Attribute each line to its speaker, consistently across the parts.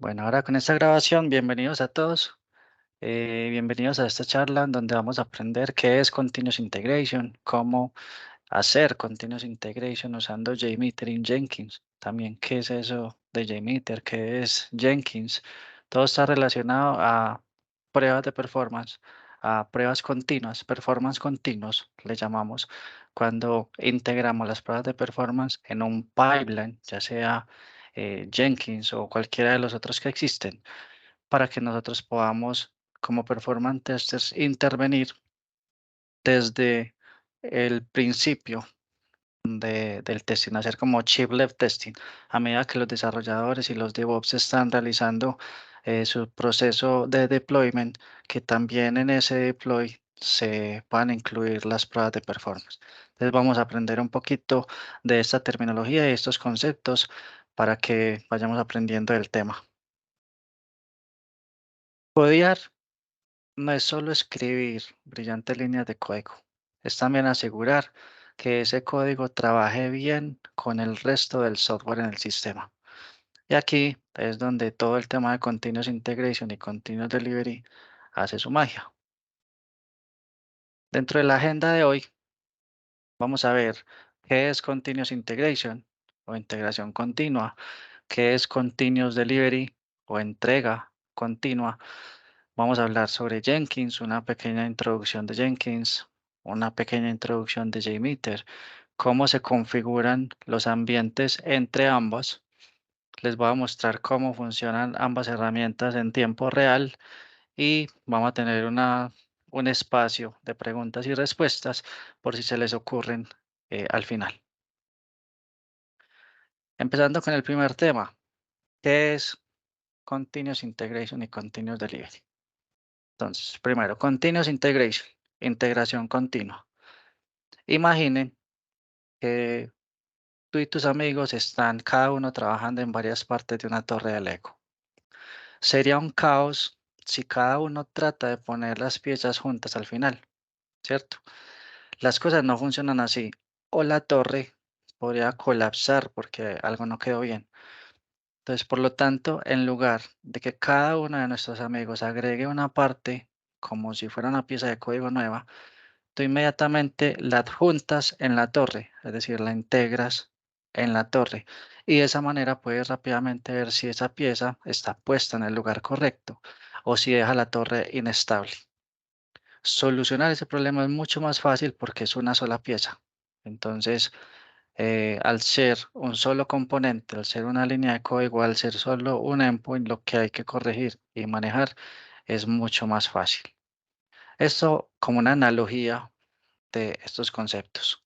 Speaker 1: Bueno, ahora con esta grabación, bienvenidos a todos. Bienvenidos a esta charla en donde vamos a aprender qué es Continuous Integration, cómo hacer Continuous Integration usando JMeter en Jenkins. También qué es eso de JMeter, qué es Jenkins. Todo está relacionado a pruebas de performance, a pruebas continuas, performance continuos, le llamamos, cuando integramos las pruebas de performance en un pipeline, ya sea Jenkins o cualquiera de los otros que existen, para que nosotros podamos, como performance testers, intervenir desde el principio del testing, hacer como chip level testing, a medida que los desarrolladores y los DevOps están realizando su proceso de deployment, que también en ese deploy se van a incluir las pruebas de performance. Entonces vamos a aprender un poquito de esta terminología y estos conceptos para que vayamos aprendiendo el tema. Codear no es solo escribir brillantes líneas de código, es también asegurar que ese código trabaje bien con el resto del software en el sistema. Y aquí es donde todo el tema de Continuous Integration y Continuous Delivery hace su magia. Dentro de la agenda de hoy vamos a ver qué es Continuous Integration o integración continua, qué es Continuous Delivery o entrega continua. Vamos a hablar sobre Jenkins, una pequeña introducción de Jenkins, una pequeña introducción de JMeter, cómo se configuran los ambientes entre ambos. Les voy a mostrar cómo funcionan ambas herramientas en tiempo real y vamos a tener un espacio de preguntas y respuestas por si se les ocurren al final. Empezando con el primer tema, ¿qué es Continuous Integration y Continuous Delivery? Entonces, primero, Continuous Integration, integración continua. Imaginen que tú y tus amigos están cada uno trabajando en varias partes de una torre de Lego. Sería un caos si cada uno trata de poner las piezas juntas al final, ¿cierto? Las cosas no funcionan así. O la torre podría colapsar porque algo no quedó bien. Entonces, por lo tanto, en lugar de que cada uno de nuestros amigos agregue una parte como si fuera una pieza de código nueva, tú inmediatamente la adjuntas en la torre, es decir, la integras en la torre. Y de esa manera puedes rápidamente ver si esa pieza está puesta en el lugar correcto o si deja la torre inestable. Solucionar ese problema es mucho más fácil porque es una sola pieza. Entonces, al ser un solo componente, al ser una línea de código, al ser solo un endpoint, lo que hay que corregir y manejar es mucho más fácil. Esto como una analogía de estos conceptos.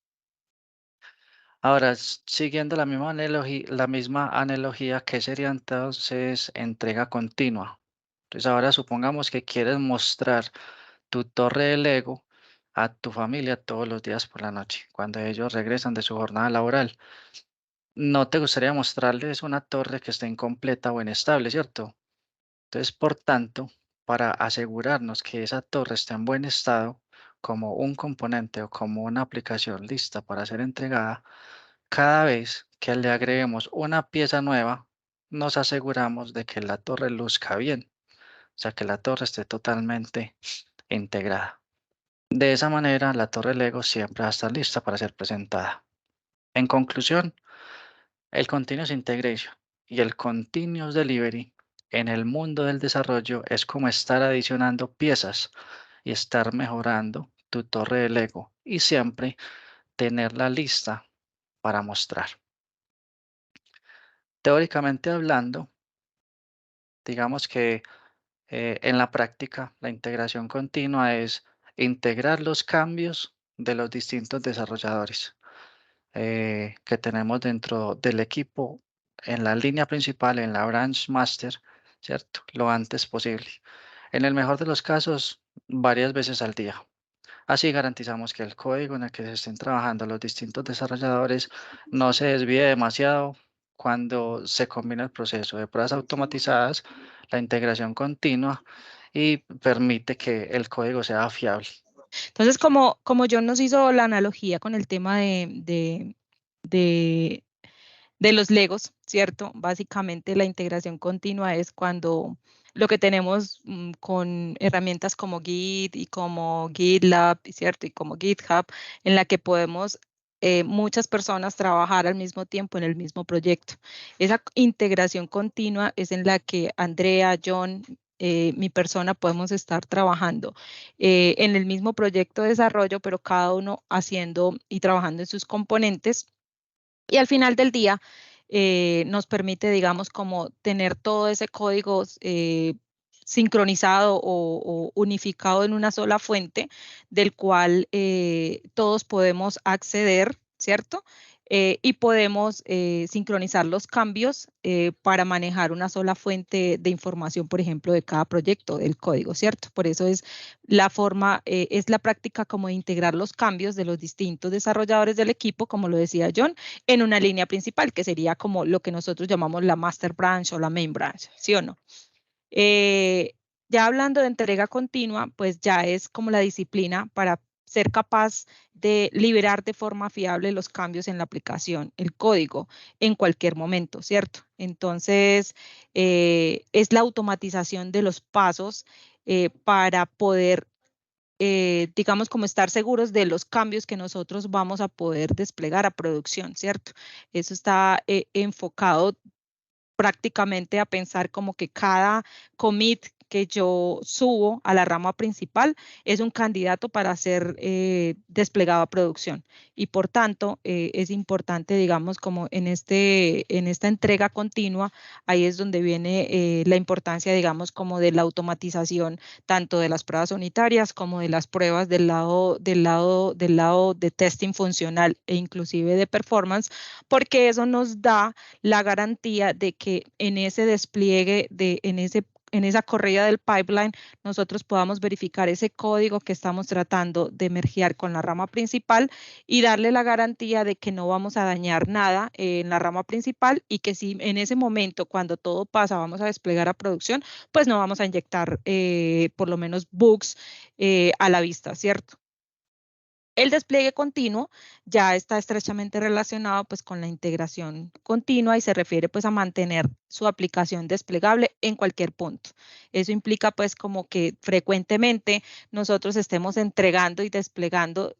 Speaker 1: Ahora, siguiendo la misma analogía, ¿qué sería entonces entrega continua? Entonces, ahora supongamos que quieres mostrar tu torre de Lego a tu familia todos los días por la noche, cuando ellos regresan de su jornada laboral. No te gustaría mostrarles una torre que esté incompleta o inestable, ¿cierto? Entonces, por tanto, para asegurarnos que esa torre esté en buen estado, como un componente o como una aplicación lista para ser entregada, cada vez que le agreguemos una pieza nueva, nos aseguramos de que la torre luzca bien, o sea, que la torre esté totalmente integrada. De esa manera, la torre Lego siempre va a estar lista para ser presentada. En conclusión, el Continuous Integration y el Continuous Delivery en el mundo del desarrollo es como estar adicionando piezas y estar mejorando tu torre de Lego y siempre tenerla lista para mostrar. Teóricamente hablando, digamos que en la práctica la integración continua es integrar los cambios de los distintos desarrolladores que tenemos dentro del equipo en la línea principal, en la branch master, ¿cierto? Lo antes posible. En el mejor de los casos, varias veces al día. Así garantizamos que el código en el que se estén trabajando los distintos desarrolladores no se desvíe demasiado cuando se combina el proceso de pruebas automatizadas, la integración continua y permite que el código sea fiable.
Speaker 2: Entonces, como John nos hizo la analogía con el tema de de los Legos, ¿cierto? Básicamente la integración continua es cuando lo que tenemos con herramientas como Git y como GitLab, ¿cierto? Y como GitHub, en la que podemos muchas personas trabajar al mismo tiempo en el mismo proyecto. Esa integración continua es en la que Andrea, John, mi persona podemos estar trabajando en el mismo proyecto de desarrollo, pero cada uno haciendo y trabajando en sus componentes. Y al final del día nos permite, digamos, como tener todo ese código sincronizado o unificado en una sola fuente del cual todos podemos acceder, ¿cierto? Y podemos sincronizar los cambios para manejar una sola fuente de información, por ejemplo, de cada proyecto, del código, ¿cierto? Por eso es la forma, es la práctica como de integrar los cambios de los distintos desarrolladores del equipo, como lo decía John, en una línea principal, que sería como lo que nosotros llamamos la master branch o la main branch, ¿sí o no? Eh, ya hablando de entrega continua, pues ya es como la disciplina para ser capaz de liberar de forma fiable los cambios en la aplicación, el código, en cualquier momento, ¿cierto? Entonces, es la automatización de los pasos para poder digamos, como estar seguros de los cambios que nosotros vamos a poder desplegar a producción, ¿cierto? Eso está enfocado prácticamente a pensar como que cada commit que yo subo a la rama principal es un candidato para ser desplegado a producción. Y por tanto, es importante, digamos, como en esta entrega continua, ahí es donde viene la importancia, digamos, como de la automatización, tanto de las pruebas unitarias como de las pruebas del lado de testing funcional e inclusive de performance, porque eso nos da la garantía de que en ese despliegue, en esa corrida del pipeline, nosotros podamos verificar ese código que estamos tratando de mergear con la rama principal y darle la garantía de que no vamos a dañar nada en la rama principal y que si en ese momento, cuando todo pasa, vamos a desplegar a producción, pues no vamos a inyectar por lo menos bugs a la vista, ¿cierto? El despliegue continuo ya está estrechamente relacionado pues con la integración continua y se refiere pues a mantener su aplicación desplegable en cualquier punto. Eso implica pues como que frecuentemente nosotros estemos entregando y desplegando,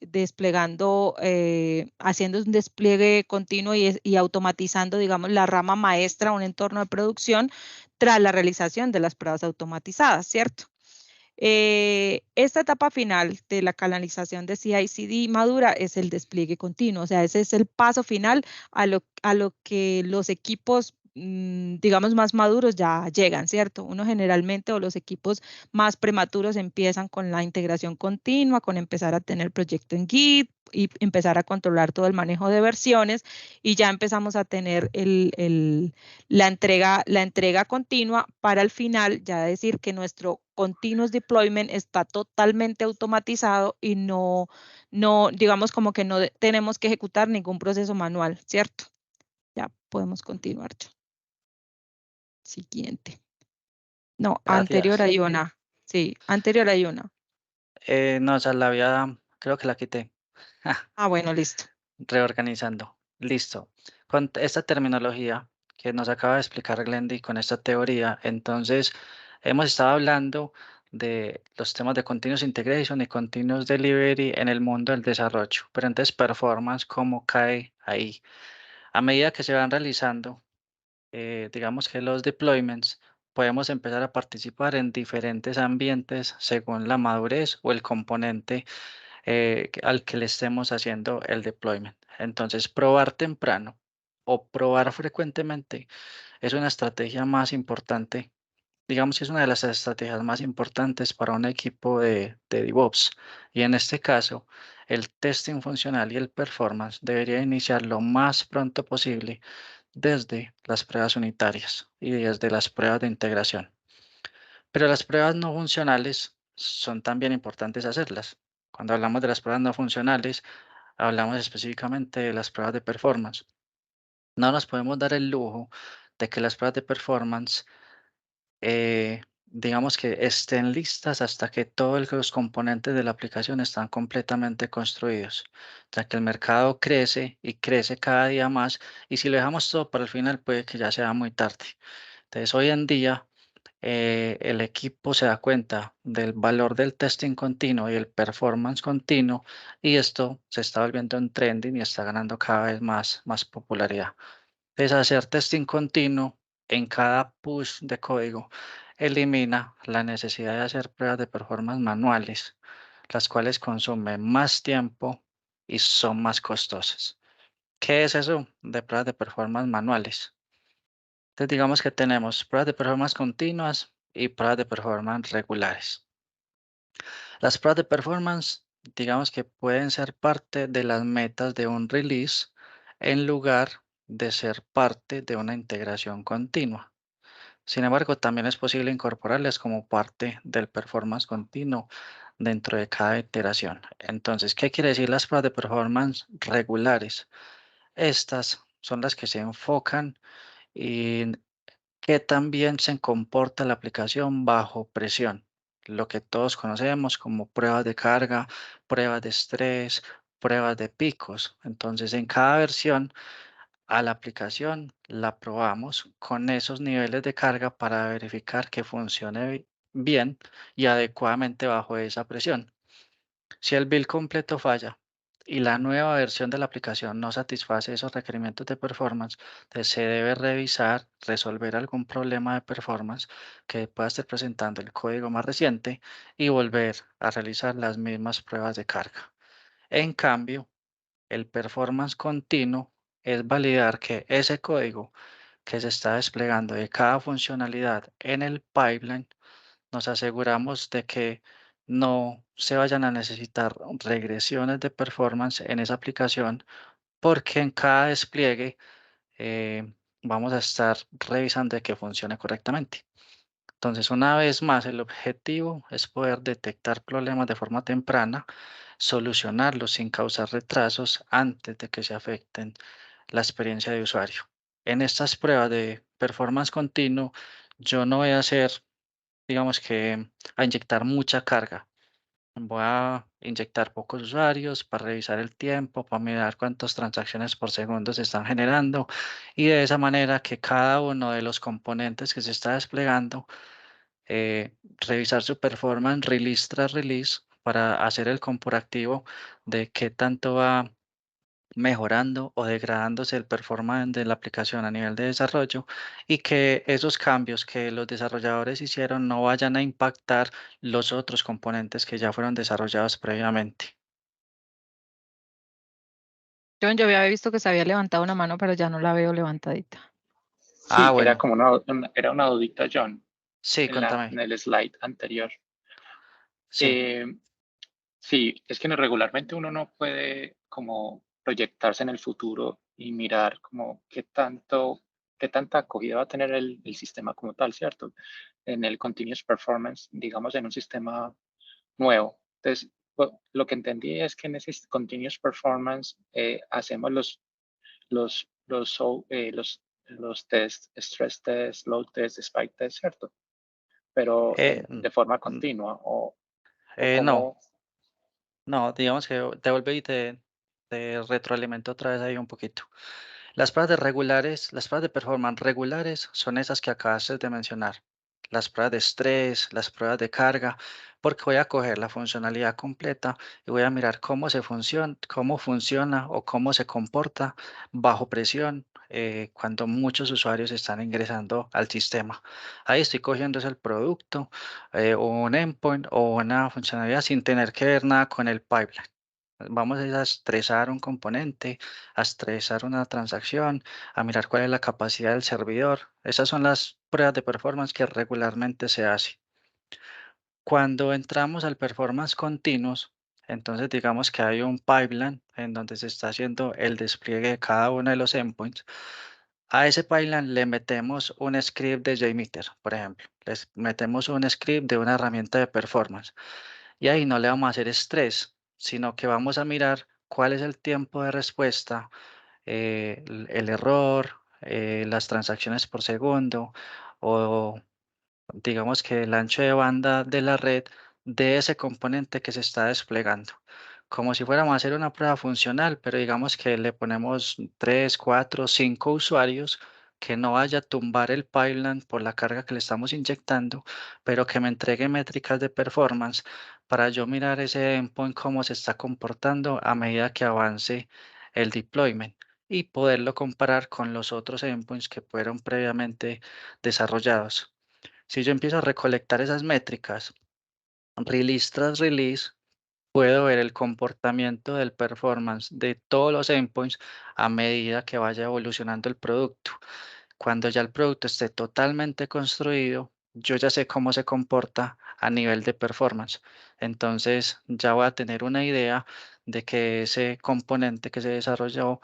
Speaker 2: haciendo un despliegue continuo y automatizando, digamos, la rama maestra, un entorno de producción tras la realización de las pruebas automatizadas, ¿cierto? Esta etapa final de la canalización de CI/CD madura es el despliegue continuo, o sea, ese es el paso final a lo que los equipos, digamos, más maduros ya llegan, ¿cierto? Uno generalmente o los equipos más prematuros empiezan con la integración continua, con empezar a tener proyecto en Git y empezar a controlar todo el manejo de versiones y ya empezamos a tener la entrega continua para al final ya decir que nuestro continuous deployment está totalmente automatizado y digamos como que no tenemos que ejecutar ningún proceso manual, ¿cierto? Ya podemos continuar. Siguiente. No, anterior
Speaker 1: Gracias.
Speaker 2: hay una. Sí, anterior hay una.
Speaker 1: No, esa la había, creo que la quité.
Speaker 2: Ah, bueno, listo.
Speaker 1: Reorganizando. Listo. Con esta terminología que nos acaba de explicar Glendy, con esta teoría, entonces hemos estado hablando de los temas de Continuous Integration y Continuous Delivery en el mundo del desarrollo. Pero entonces, performance, ¿cómo cae ahí? A medida que se van realizando, digamos que los deployments, podemos empezar a participar en diferentes ambientes según la madurez o el componente al que le estemos haciendo el deployment. Entonces, probar temprano o probar frecuentemente es una estrategia más importante. Digamos que es una de las estrategias más importantes para un equipo de DevOps. Y en este caso, el testing funcional y el performance debería iniciar lo más pronto posible desde las pruebas unitarias y desde las pruebas de integración. Pero las pruebas no funcionales son también importantes hacerlas. Cuando hablamos de las pruebas no funcionales, hablamos específicamente de las pruebas de performance. No nos podemos dar el lujo de que las pruebas de performance digamos que estén listas hasta que todos los componentes de la aplicación están completamente construidos, ya que el mercado crece y crece cada día más y si lo dejamos todo para el final puede que ya sea muy tarde. Entonces hoy en día el equipo se da cuenta del valor del testing continuo y el performance continuo y esto se está volviendo un trending y está ganando cada vez más popularidad. Es hacer testing continuo en cada push de código elimina la necesidad de hacer pruebas de performance manuales, las cuales consumen más tiempo y son más costosas. ¿Qué es eso de pruebas de performance manuales? Entonces digamos que tenemos pruebas de performance continuas y pruebas de performance regulares. Las pruebas de performance, digamos que pueden ser parte de las metas de un release en lugar de ser parte de una integración continua. Sin embargo, también es posible incorporarlas como parte del performance continuo dentro de cada iteración. Entonces, ¿qué quiere decir las pruebas de performance regulares? Estas son las que se enfocan en que también se comporta la aplicación bajo presión, lo que todos conocemos como pruebas de carga, pruebas de estrés, pruebas de picos. Entonces, en cada versión a la aplicación la probamos con esos niveles de carga para verificar que funcione bien y adecuadamente bajo esa presión. Si el build completo falla y la nueva versión de la aplicación no satisface esos requerimientos de performance, entonces se debe revisar, resolver algún problema de performance que pueda estar presentando el código más reciente y volver a realizar las mismas pruebas de carga. En cambio, el performance continuo es validar que ese código que se está desplegando de cada funcionalidad en el pipeline nos aseguramos de que no se vayan a necesitar regresiones de performance en esa aplicación porque en cada despliegue vamos a estar revisando de que funcione correctamente. Entonces, una vez más, el objetivo es poder detectar problemas de forma temprana, solucionarlos sin causar retrasos antes de que se afecten la experiencia de usuario. En estas pruebas de performance continuo, yo no voy a hacer digamos que a inyectar mucha carga. Voy a inyectar pocos usuarios para revisar el tiempo, para mirar cuántas transacciones por segundo se están generando y de esa manera que cada uno de los componentes que se está desplegando, revisar su performance release tras release para hacer el comparativo de qué tanto va mejorando o degradándose el performance de la aplicación a nivel de desarrollo y que esos cambios que los desarrolladores hicieron no vayan a impactar los otros componentes que ya fueron desarrollados previamente.
Speaker 2: Yo había visto que se había levantado una mano, pero ya no la veo levantadita.
Speaker 1: Ah,
Speaker 3: Sí, era
Speaker 1: bueno,
Speaker 3: como era una dudita, John,
Speaker 1: sí,
Speaker 3: en
Speaker 1: cuéntame.
Speaker 3: el slide anterior.
Speaker 1: Sí,
Speaker 3: Eh, sí, es que regularmente uno no puede como proyectarse en el futuro y mirar como qué tanta acogida va a tener el sistema como tal, ¿cierto? En el continuous performance, digamos, en un sistema nuevo. Entonces, lo que entendí es que en ese continuous performance hacemos los test, stress test, load test, spike test, ¿cierto? Pero
Speaker 1: n-
Speaker 3: de forma
Speaker 1: n-
Speaker 3: continua o
Speaker 1: no,
Speaker 3: como,
Speaker 1: no, digamos que te vuelve y te retroalimento otra vez ahí un poquito. Las pruebas de regulares, las pruebas de performance regulares son esas que acabaste de mencionar. Las pruebas de estrés, las pruebas de carga, porque voy a coger la funcionalidad completa y voy a mirar cómo funciona o cómo se comporta bajo presión cuando muchos usuarios están ingresando al sistema. Ahí estoy cogiendo es el producto o un endpoint o una funcionalidad sin tener que ver nada con el pipeline. Vamos a estresar un componente, a estresar una transacción, a mirar cuál es la capacidad del servidor. Esas son las pruebas de performance que regularmente se hace. Cuando entramos al performance continuous, entonces digamos que hay un pipeline en donde se está haciendo el despliegue de cada uno de los endpoints. A ese pipeline le metemos un script de JMeter, por ejemplo. Les metemos un script de una herramienta de performance. Y ahí no le vamos a hacer estrés, sino que vamos a mirar cuál es el tiempo de respuesta, el error, las transacciones por segundo o digamos que el ancho de banda de la red de ese componente que se está desplegando. Como si fuéramos a hacer una prueba funcional, pero digamos que le ponemos 3, 4, 5 usuarios, que no vaya a tumbar el pipeline por la carga que le estamos inyectando, pero que me entregue métricas de performance para yo mirar ese endpoint cómo se está comportando a medida que avance el deployment y poderlo comparar con los otros endpoints que fueron previamente desarrollados. Si yo empiezo a recolectar esas métricas, release tras release, puedo ver el comportamiento del performance de todos los endpoints a medida que vaya evolucionando el producto. Cuando ya el producto esté totalmente construido, yo ya sé cómo se comporta a nivel de performance. Entonces ya voy a tener una idea de que ese componente que se desarrolló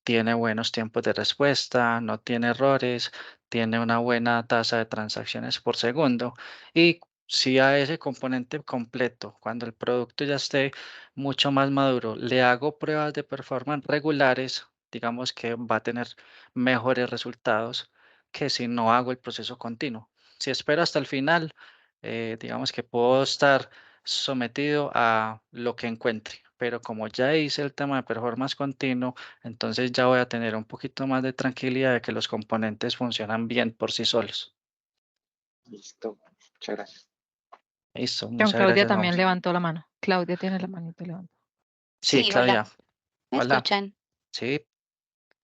Speaker 1: tiene buenos tiempos de respuesta, no tiene errores, tiene una buena tasa de transacciones por segundo. Y si a ese componente completo, cuando el producto ya esté mucho más maduro, le hago pruebas de performance regulares, digamos que va a tener mejores resultados que si no hago el proceso continuo. Si espero hasta el final, digamos que puedo estar sometido a lo que encuentre, pero como ya hice el tema de performance continuo, entonces ya voy a tener un poquito más de tranquilidad de que los componentes funcionan bien por sí solos.
Speaker 3: Listo, muchas gracias.
Speaker 1: Listo,
Speaker 2: Don
Speaker 1: muchas
Speaker 2: Claudia
Speaker 1: gracias,
Speaker 2: también
Speaker 1: Mauricio.
Speaker 2: levantó la mano. Claudia tiene la manito levantada.
Speaker 1: Sí,
Speaker 4: Sí, hola,
Speaker 1: Claudia,
Speaker 4: ¿me
Speaker 1: hola.
Speaker 4: escuchan?
Speaker 1: Sí,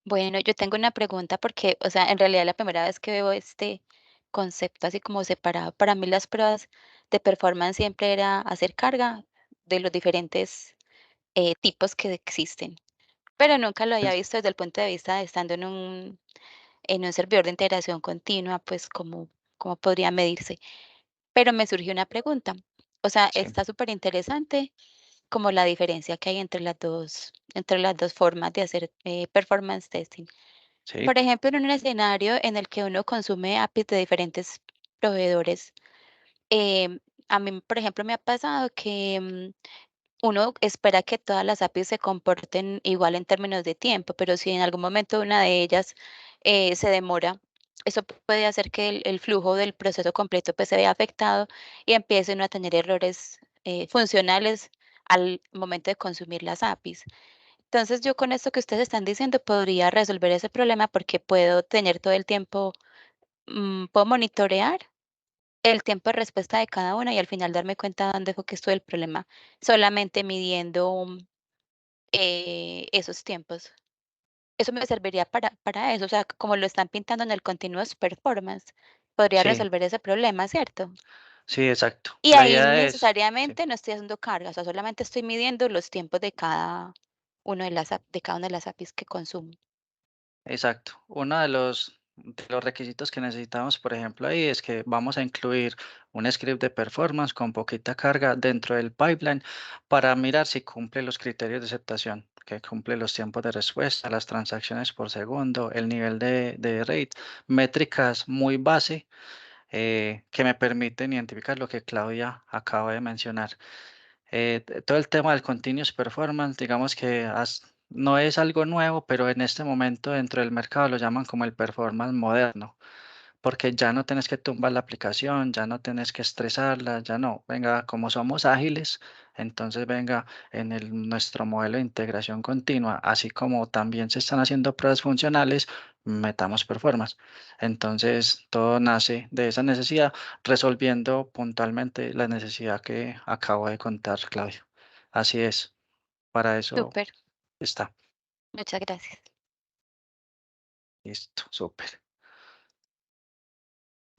Speaker 4: Bueno, yo tengo una pregunta porque, o sea, en realidad la primera vez que veo este concepto así como separado. Para mí las pruebas de performance siempre era hacer carga de los diferentes tipos que existen, pero nunca lo había visto desde el punto de vista de estando en un servidor de integración continua, pues cómo podría medirse. Pero me surgió una pregunta. O sea,
Speaker 1: sí,
Speaker 4: está súper interesante como la diferencia que hay entre las dos formas de hacer performance testing.
Speaker 1: sí,
Speaker 4: Por ejemplo, en un escenario en el que uno consume APIs de diferentes proveedores, em, a mí, por ejemplo, me ha pasado que uno espera que todas las APIs se comporten igual en términos de tiempo, pero si en algún momento una de ellas se demora, eso puede hacer que el flujo del proceso completo pues, se vea afectado y empiece uno a tener errores funcionales al momento de consumir las APIs. Entonces, yo con esto que ustedes están diciendo podría resolver ese problema porque puedo tener todo el tiempo, puedo monitorear el tiempo de respuesta de cada una y al final darme cuenta dónde fue que estuvo el problema, solamente midiendo esos tiempos. Eso me serviría para eso, o sea, como lo están pintando en el Continuous Performance, podría
Speaker 1: sí,
Speaker 4: resolver ese problema, ¿cierto?
Speaker 1: sí, exacto.
Speaker 4: Y
Speaker 1: La
Speaker 4: ahí
Speaker 1: idea es, sí.
Speaker 4: necesariamente no estoy haciendo carga, o sea, solamente estoy midiendo los tiempos de cada de cada una de las APIs que consumo.
Speaker 1: Exacto. Uno de los requisitos que necesitamos, por ejemplo, ahí es que vamos a incluir un script de performance con poquita carga dentro del pipeline para mirar si cumple los criterios de aceptación, que cumple los tiempos de respuesta, las transacciones por segundo, el nivel de rate, métricas muy base que me permiten identificar lo que Claudia acaba de mencionar. Todo el tema del continuous performance, digamos que no es algo nuevo, pero en este momento dentro del mercado lo llaman como el performance moderno, porque ya no tienes que tumbar la aplicación, ya no tienes que estresarla, ya no, venga, como somos ágiles, entonces venga en nuestro modelo de integración continua, así como también se están haciendo pruebas funcionales, metamos performance. Entonces todo nace de esa necesidad, resolviendo puntualmente la necesidad que acabo de contar, Claudio. Así es, para eso
Speaker 4: Súper,
Speaker 1: está.
Speaker 4: muchas gracias.
Speaker 1: Listo, súper.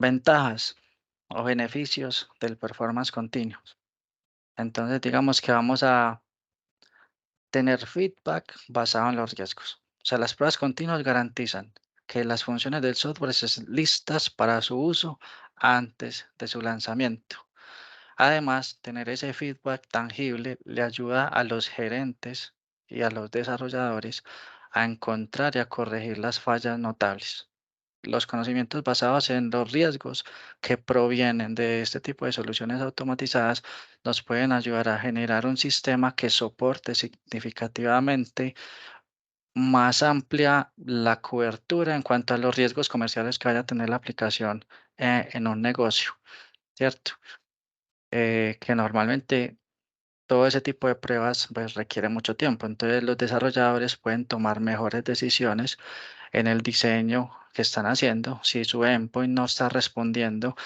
Speaker 1: Ventajas o beneficios del performance continuo. Entonces, digamos que vamos a tener feedback basado en los riesgos. O sea, las pruebas continuas garantizan que las funciones del software estén listas para su uso antes de su lanzamiento. Además, tener ese feedback tangible le ayuda a los gerentes y a los desarrolladores a encontrar y a corregir las fallas notables. Los conocimientos basados en los riesgos que provienen de este tipo de soluciones automatizadas nos pueden ayudar a generar un sistema que soporte significativamente más amplia la cobertura en cuanto a los riesgos comerciales que vaya a tener la aplicación en un negocio, ¿cierto? Que normalmente todo ese tipo de pruebas pues, requiere mucho tiempo. Entonces los desarrolladores pueden tomar mejores decisiones en el diseño que están haciendo. Si su endpoint no está respondiendo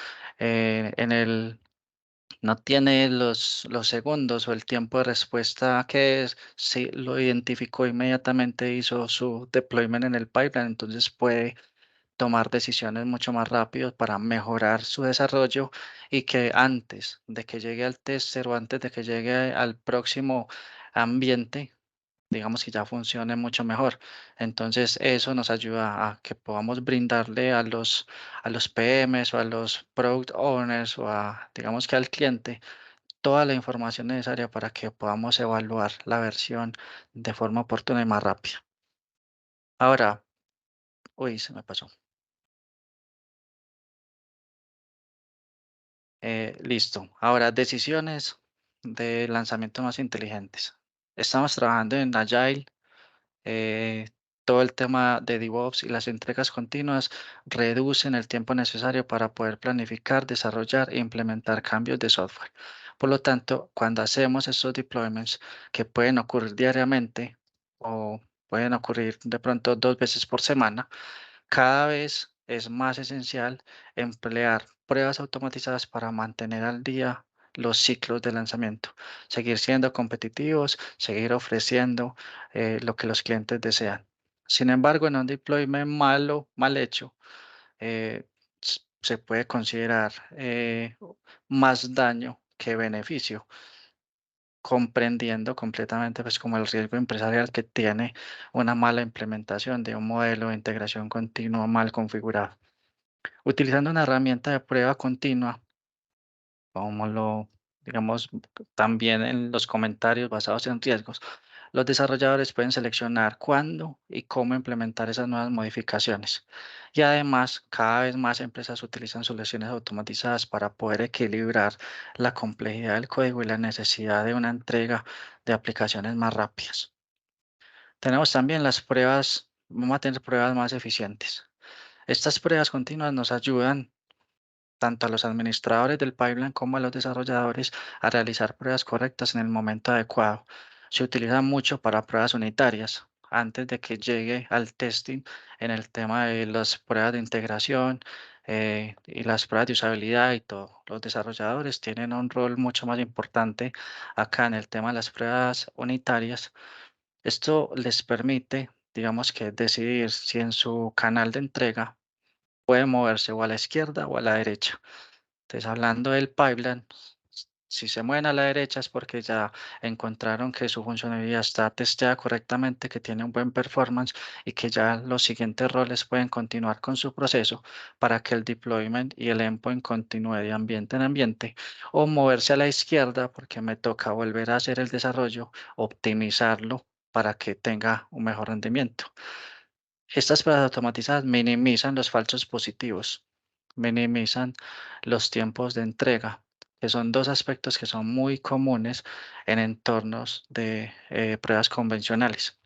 Speaker 1: no tiene los segundos o el tiempo de respuesta que es, si lo identificó inmediatamente, hizo su deployment en el pipeline, entonces puede tomar decisiones mucho más rápido para mejorar su desarrollo y que antes de que llegue al tester o antes de que llegue al próximo ambiente, digamos que ya funcione mucho mejor. Entonces eso nos ayuda a que podamos brindarle a los PMs o a los product owners o a, digamos que al cliente, toda la información necesaria para que podamos evaluar la versión de forma oportuna y más rápida. Ahora, uy, se me pasó. Listo. Ahora, decisiones de lanzamiento más inteligentes. Estamos trabajando en Agile. eh, Todo el tema de DevOps y las entregas continuas reducen el tiempo necesario para poder planificar, desarrollar e implementar cambios de software. Por lo tanto, cuando hacemos estos deployments que pueden ocurrir diariamente o pueden ocurrir de pronto 2 veces por semana, cada vez es más esencial emplear pruebas automatizadas para mantener al día los ciclos de lanzamiento, seguir siendo competitivos, seguir ofreciendo lo que los clientes desean. Sin embargo, en un deployment mal hecho, se puede considerar más daño que beneficio, comprendiendo completamente pues como el riesgo empresarial que tiene una mala implementación de un modelo de integración continua mal configurado. Utilizando una herramienta de prueba continua, como lo digamos también en los comentarios basados en riesgos, los desarrolladores pueden seleccionar cuándo y cómo implementar esas nuevas modificaciones. Y además, cada vez más empresas utilizan soluciones automatizadas para poder equilibrar la complejidad del código y la necesidad de una entrega de aplicaciones más rápidas. Tenemos también las pruebas, vamos a tener pruebas más eficientes. Estas pruebas continuas nos ayudan tanto a los administradores del pipeline como a los desarrolladores a realizar pruebas correctas en el momento adecuado. Se utiliza mucho para pruebas unitarias antes de que llegue al testing en el tema de las pruebas de integración y las pruebas de usabilidad y todo. Los desarrolladores tienen un rol mucho más importante acá en el tema de las pruebas unitarias. Esto les permite, digamos que decidir si en su canal de entrega puede moverse o a la izquierda o a la derecha. Entonces, hablando del pipeline, si se mueven a la derecha es porque ya encontraron que su funcionalidad está testeada correctamente, que tiene un buen performance y que ya los siguientes roles pueden continuar con su proceso para que el deployment y el endpoint continúe de ambiente en ambiente, o moverse a la izquierda porque me toca volver a hacer el desarrollo, optimizarlo para que tenga un mejor rendimiento. Estas pruebas automatizadas minimizan los falsos positivos, minimizan los tiempos de entrega, que son dos aspectos que son muy comunes en entornos de pruebas convencionales.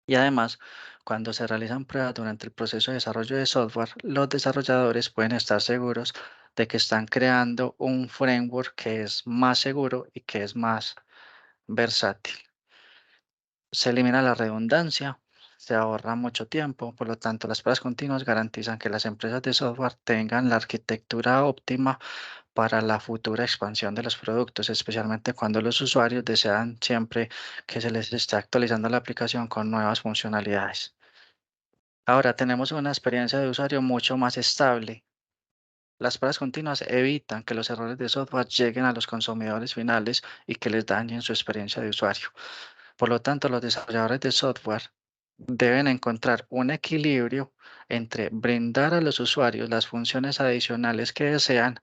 Speaker 1: Y además, cuando se realizan pruebas durante el proceso de desarrollo de software, los desarrolladores pueden estar seguros de que están creando un framework que es más seguro y que es más versátil. Se elimina la redundancia, se ahorra mucho tiempo, por lo tanto las pruebas continuas garantizan que las empresas de software tengan la arquitectura óptima para la futura expansión de los productos, especialmente cuando los usuarios desean siempre que se les esté actualizando la aplicación con nuevas funcionalidades. Ahora tenemos una experiencia de usuario mucho más estable. Las pruebas continuas evitan que los errores de software lleguen a los consumidores finales y que les dañen su experiencia de usuario. Por lo tanto, los desarrolladores de software deben encontrar un equilibrio entre brindar a los usuarios las funciones adicionales que desean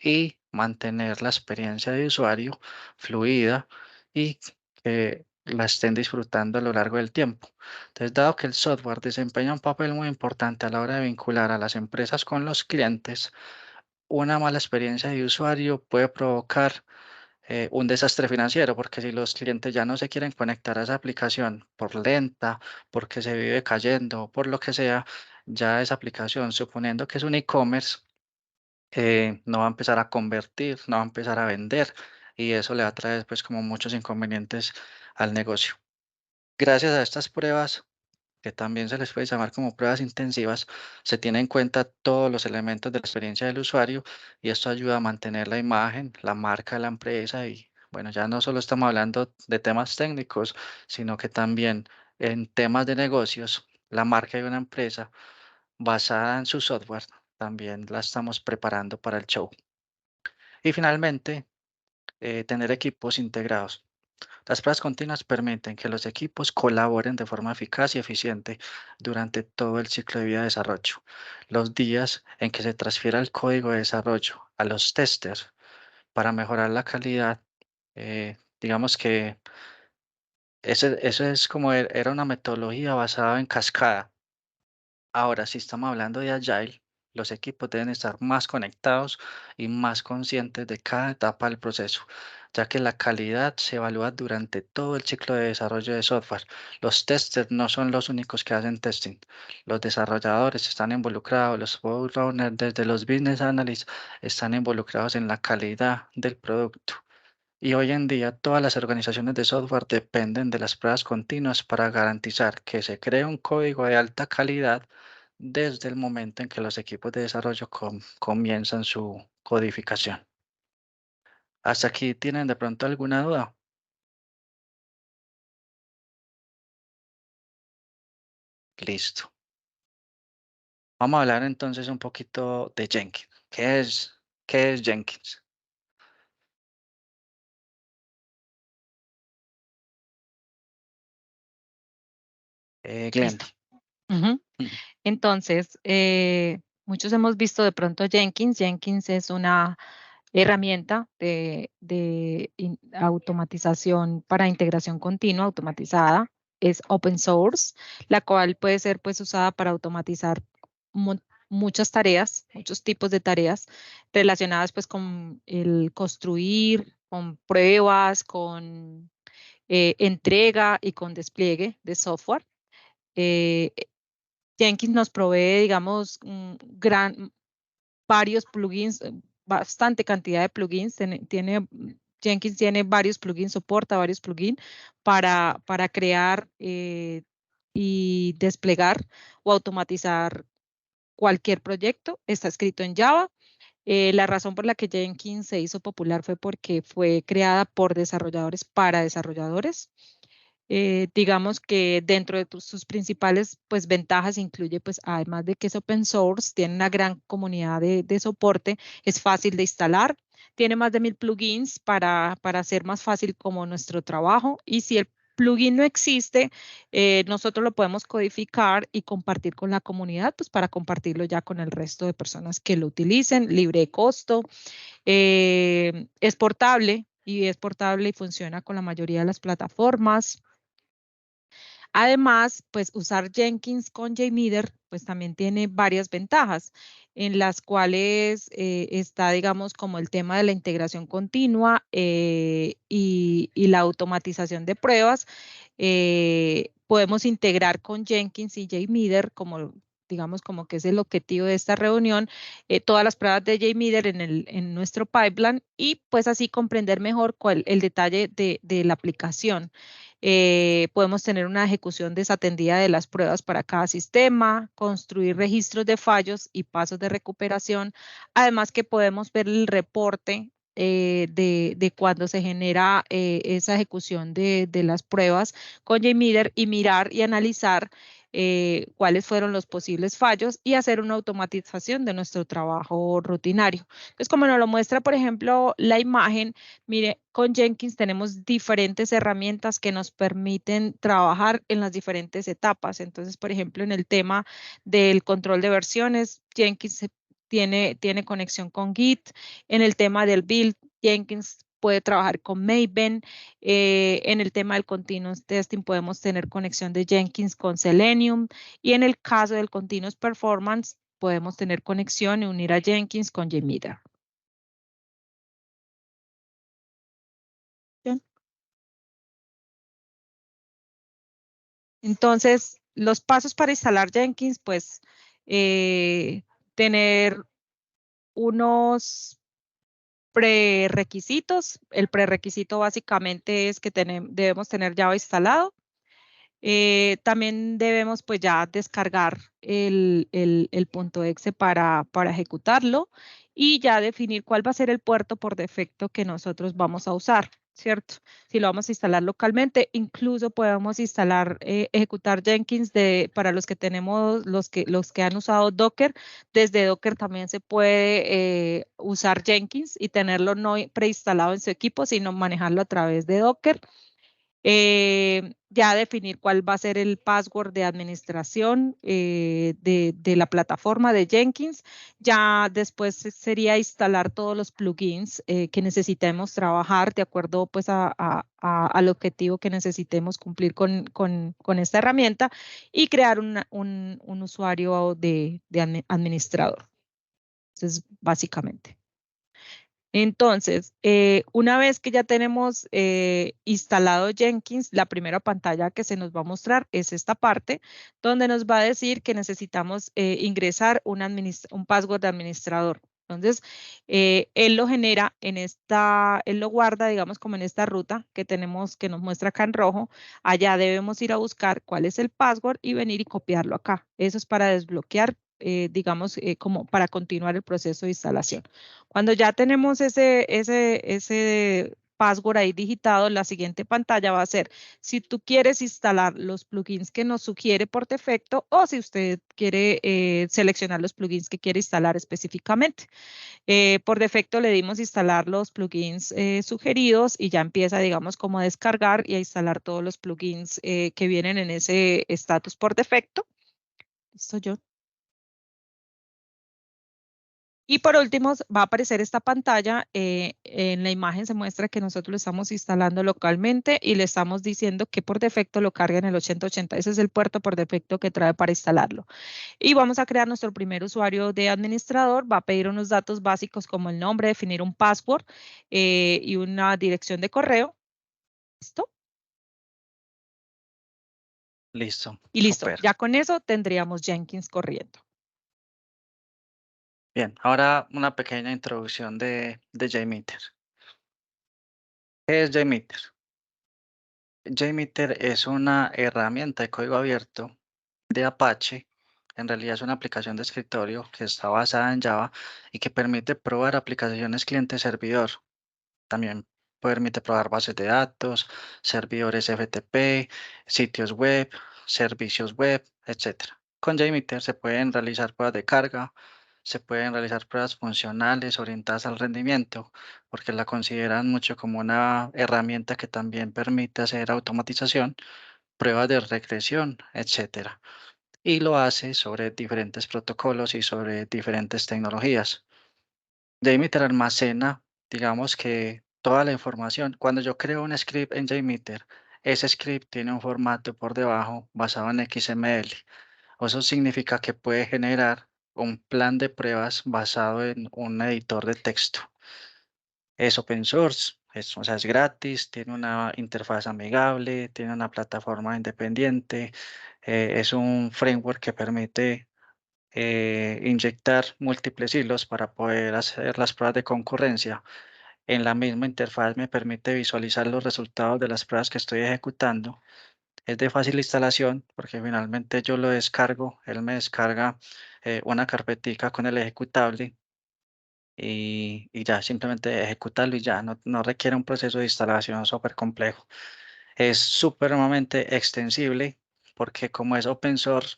Speaker 1: y mantener la experiencia de usuario fluida y que la estén disfrutando a lo largo del tiempo. Entonces, dado que el software desempeña un papel muy importante a la hora de vincular a las empresas con los clientes, una mala experiencia de usuario puede provocar un desastre financiero, porque si los clientes ya no se quieren conectar a esa aplicación por lenta, porque se vive cayendo, por lo que sea, ya esa aplicación, suponiendo que es un e-commerce, no va a empezar a convertir, no va a empezar a vender y eso le va a traer pues como muchos inconvenientes al negocio. Gracias a estas pruebas, que también se les puede llamar como pruebas intensivas, se tienen en cuenta todos los elementos de la experiencia del usuario y esto ayuda a mantener la imagen, la marca de la empresa y bueno, ya no solo estamos hablando de temas técnicos, sino que también en temas de negocios, la marca de una empresa basada en su software también la estamos preparando para el show. Y finalmente, tener equipos integrados. Las pruebas continuas permiten que los equipos colaboren de forma eficaz y eficiente durante todo el ciclo de vida de desarrollo. Los días en que se transfiera el código de desarrollo a los testers para mejorar la calidad, digamos que eso es como era una metodología basada en cascada. Ahora, si estamos hablando de Agile, los equipos deben estar más conectados y más conscientes de cada etapa del proceso, ya que la calidad se evalúa durante todo el ciclo de desarrollo de software. Los testers no son los únicos que hacen testing. Los desarrolladores están involucrados, los product owners desde los business analysts están involucrados en la calidad del producto. Y hoy en día todas las organizaciones de software dependen de las pruebas continuas para garantizar que se cree un código de alta calidad desde el momento en que los equipos de desarrollo comienzan su codificación. ¿Hasta aquí tienen de pronto alguna duda? Listo. Vamos a hablar entonces un poquito de Jenkins. ¿Qué es Jenkins? Glenn.
Speaker 2: Listo. Entonces, muchos hemos visto de pronto Jenkins. Jenkins es una herramienta de automatización para integración continua, automatizada. Es open source, la cual puede ser pues usada para automatizar muchas tareas, muchos tipos de tareas relacionadas pues con el construir, con pruebas, con entrega y con despliegue de software. Jenkins nos provee, digamos, varios plugins, bastante cantidad de plugins. Jenkins tiene varios plugins, soporta varios plugins para crear y desplegar o automatizar cualquier proyecto. Está escrito en Java. La razón por la que Jenkins se hizo popular fue porque fue creada por desarrolladores para desarrolladores. Digamos que dentro de sus principales pues, ventajas incluye, pues, además de que es open source, tiene una gran comunidad de soporte, es fácil de instalar, tiene más de 1000 plugins para hacer más fácil como nuestro trabajo y si el plugin no existe, nosotros lo podemos codificar y compartir con la comunidad, pues para compartirlo ya con el resto de personas que lo utilicen, libre de costo, es portable y funciona con la mayoría de las plataformas. Además, pues usar Jenkins con JMeter, pues también tiene varias ventajas, en las cuales está, digamos, como el tema de la integración continua y la automatización de pruebas. Podemos integrar con Jenkins y JMeter como digamos, como que es el objetivo de esta reunión, todas las pruebas de JMeter en nuestro pipeline y pues así comprender mejor el detalle de la aplicación. Podemos tener una ejecución desatendida de las pruebas para cada sistema, construir registros de fallos y pasos de recuperación. Además que podemos ver el reporte de cuando se genera esa ejecución de las pruebas con JMeter y mirar y analizar cuáles fueron los posibles fallos y hacer una automatización de nuestro trabajo rutinario. Entonces, como nos lo muestra, por ejemplo, la imagen, mire, con Jenkins tenemos diferentes herramientas que nos permiten trabajar en las diferentes etapas. Entonces, por ejemplo, en el tema del control de versiones, Jenkins tiene conexión con Git. En el tema del build, Jenkins puede trabajar con Maven. En el tema del continuous testing podemos tener conexión de Jenkins con Selenium. Y en el caso del continuous performance, podemos tener conexión y unir a Jenkins con JMeter. Entonces, los pasos para instalar Jenkins, pues, tener unos prerequisitos. El prerequisito básicamente es que debemos tener Java instalado. También debemos pues ya descargar el .exe para ejecutarlo y ya definir cuál va a ser el puerto por defecto que nosotros vamos a usar, ¿cierto? Si lo vamos a instalar localmente, incluso podemos instalar, ejecutar Jenkins para los que tenemos, los que han usado Docker. Desde Docker también se puede usar Jenkins y tenerlo no preinstalado en su equipo, sino manejarlo a través de Docker. Ya definir cuál va a ser el password de administración de la plataforma de Jenkins. Ya después sería instalar todos los plugins que necesitemos trabajar de acuerdo pues al objetivo que necesitemos cumplir con esta herramienta y crear un usuario de administrador. Entonces, básicamente. Entonces, una vez que ya tenemos instalado Jenkins, la primera pantalla que se nos va a mostrar es esta parte, donde nos va a decir que necesitamos ingresar un password de administrador. Entonces, él lo genera él lo guarda, digamos, como en esta ruta que tenemos, que nos muestra acá en rojo. Allá debemos ir a buscar cuál es el password y venir y copiarlo acá. Eso es para desbloquear, digamos, como para continuar el proceso de instalación. Cuando ya tenemos ese password ahí digitado, la siguiente pantalla va a ser si tú quieres instalar los plugins que nos sugiere por defecto o si usted quiere seleccionar los plugins que quiere instalar específicamente. Por defecto le dimos instalar los plugins sugeridos y ya empieza, digamos, como a descargar y a instalar todos los plugins que vienen en ese estatus por defecto. ¿Listo, John? Y por último, va a aparecer esta pantalla. En la imagen se muestra que nosotros lo estamos instalando localmente y le estamos diciendo que por defecto lo carga en el 8080. Ese es el puerto por defecto que trae para instalarlo. Y vamos a crear nuestro primer usuario de administrador. Va a pedir unos datos básicos como el nombre, definir un password y una dirección de correo. ¿Listo?
Speaker 1: Listo.
Speaker 2: Y listo.
Speaker 1: Súper.
Speaker 2: Ya con eso tendríamos Jenkins corriendo.
Speaker 1: Bien, ahora una pequeña introducción de JMeter. ¿Qué es JMeter? JMeter es una herramienta de código abierto de Apache. En realidad es una aplicación de escritorio que está basada en Java y que permite probar aplicaciones cliente-servidor. También permite probar bases de datos, servidores FTP, sitios web, servicios web, etc. Con JMeter se pueden realizar pruebas de carga, se pueden realizar pruebas funcionales orientadas al rendimiento, porque la consideran mucho como una herramienta que también permite hacer automatización, pruebas de regresión, etc. Y lo hace sobre diferentes protocolos y sobre diferentes tecnologías. JMeter almacena, digamos que toda la información. Cuando yo creo un script en JMeter, ese script tiene un formato por debajo basado en XML. Eso significa que puede generar un plan de pruebas basado en un editor de texto. Es open source, o sea, es gratis, tiene una interfaz amigable, tiene una plataforma independiente, es un framework que permite inyectar múltiples hilos para poder hacer las pruebas de concurrencia. En la misma interfaz me permite visualizar los resultados de las pruebas que estoy ejecutando. Es de fácil instalación porque finalmente yo lo descargo, él me descarga una carpetica con el ejecutable y ya simplemente ejecutarlo y ya no requiere un proceso de instalación súper complejo. Es supremamente extensible porque como es open source,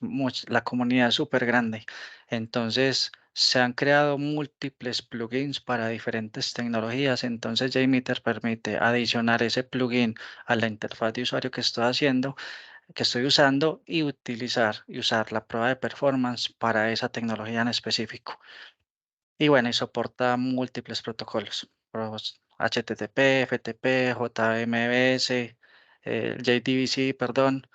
Speaker 1: la comunidad es súper grande. Entonces se han creado múltiples plugins para diferentes tecnologías. Entonces JMeter permite adicionar ese plugin a la interfaz de usuario que estoy usando y usar la prueba de performance para esa tecnología en específico. Y bueno, y soporta múltiples protocolos, HTTP, FTP, JMBS, JDBC, perdón,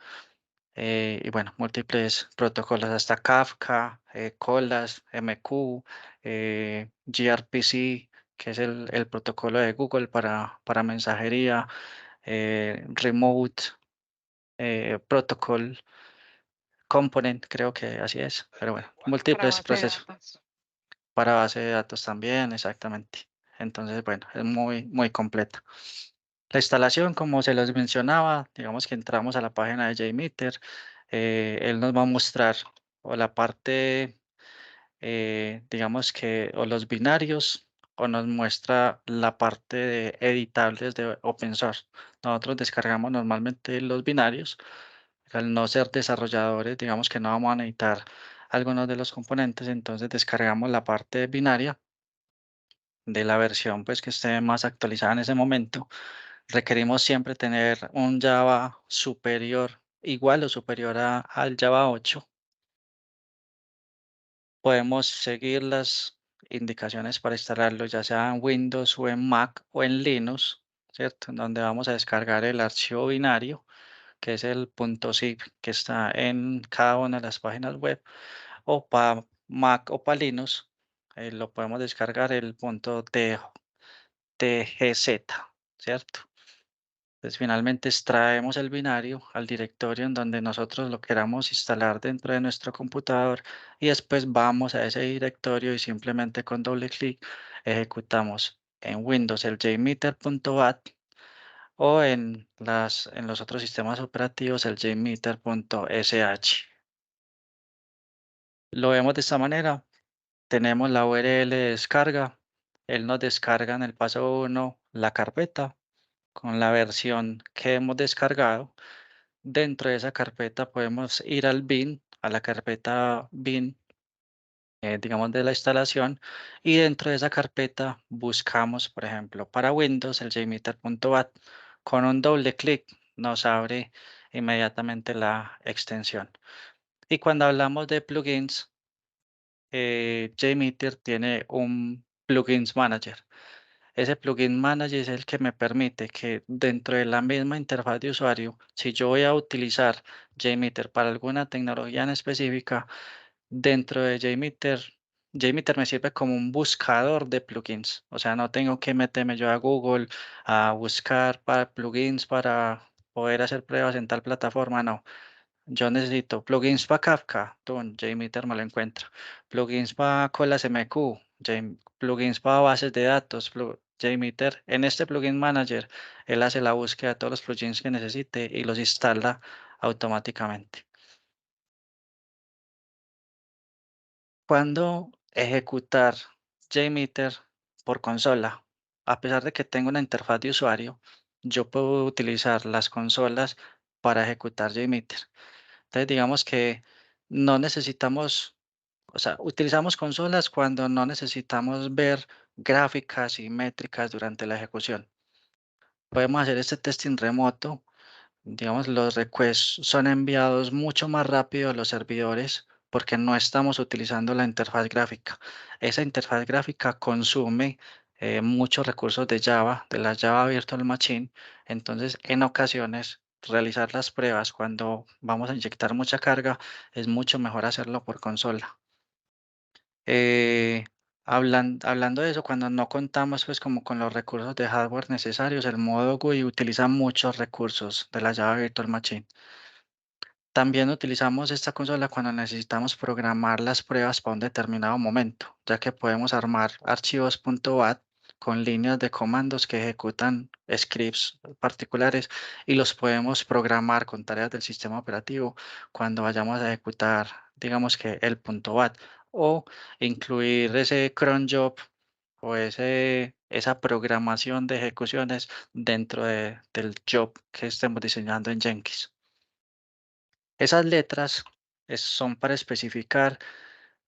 Speaker 1: y bueno, múltiples protocolos, hasta Kafka, Colas, MQ, gRPC, que es el protocolo de Google para mensajería, Remote, protocol component, creo que así es, pero bueno, múltiples procesos. Para base de datos también, exactamente. Entonces, bueno, es muy completa. La instalación, como se les mencionaba, digamos que entramos a la página de JMeter, él nos va a mostrar o la parte, digamos que, o los binarios, o nos muestra la parte de editables de open source. Nosotros descargamos normalmente los binarios. Al no ser desarrolladores, digamos que no vamos a necesitar algunos de los componentes, entonces descargamos la parte binaria de la versión pues que esté más actualizada en ese momento. Requerimos siempre tener un Java superior, igual o superior al Java 8. Podemos seguir las indicaciones para instalarlo, ya sea en Windows o en Mac o en Linux, ¿cierto? En donde vamos a descargar el archivo binario, que es el .zip que está en cada una de las páginas web, o para Mac o para Linux, lo podemos descargar el .tgz, ¿cierto? Entonces finalmente extraemos el binario al directorio en donde nosotros lo queramos instalar dentro de nuestro computador y después vamos a ese directorio y simplemente con doble clic ejecutamos en Windows el jmeter.bat o en los otros sistemas operativos el jmeter.sh. Lo vemos de esta manera. Tenemos la URL de descarga. Él nos descarga en el paso 1 la carpeta con la versión que hemos descargado. Dentro de esa carpeta podemos ir al bin, a la carpeta bin, digamos de la instalación, y dentro de esa carpeta buscamos, por ejemplo, para Windows el jmeter.bat. Con un doble clic nos abre inmediatamente la extensión. Y cuando hablamos de plugins, JMeter tiene un plugins manager. Ese plugin manager es el que me permite que dentro de la misma interfaz de usuario, si yo voy a utilizar JMeter para alguna tecnología en específica, dentro de JMeter me sirve como un buscador de plugins. O sea, no tengo que meterme yo a Google a buscar para plugins para poder hacer pruebas en tal plataforma. No, yo necesito plugins para Kafka, JMeter me lo encuentra. Plugins para Colas MQ, plugins para bases de datos, JMeter. En este plugin manager, él hace la búsqueda de todos los plugins que necesite y los instala automáticamente. Cuando ejecutar JMeter por consola, a pesar de que tengo una interfaz de usuario, yo puedo utilizar las consolas para ejecutar JMeter. Entonces, digamos que no necesitamos, o sea, utilizamos consolas cuando no necesitamos ver gráficas y métricas durante la ejecución. Podemos hacer este testing remoto. Digamos, los requests son enviados mucho más rápido a los servidores porque no estamos utilizando la interfaz gráfica. Esa interfaz gráfica consume muchos recursos de Java, de la Java Virtual Machine. Entonces, en ocasiones, realizar las pruebas cuando vamos a inyectar mucha carga es mucho mejor hacerlo por consola. Hablando de eso, cuando no contamos pues como con los recursos de hardware necesarios, el modo GUI utiliza muchos recursos de la Java Virtual Machine. También utilizamos esta consola cuando necesitamos programar las pruebas para un determinado momento, ya que podemos armar archivos .bat con líneas de comandos que ejecutan scripts particulares y los podemos programar con tareas del sistema operativo cuando vayamos a ejecutar, digamos que el .bat o incluir ese cron job o esa programación de ejecuciones dentro del job que estemos diseñando en Jenkins. Esas letras son para especificar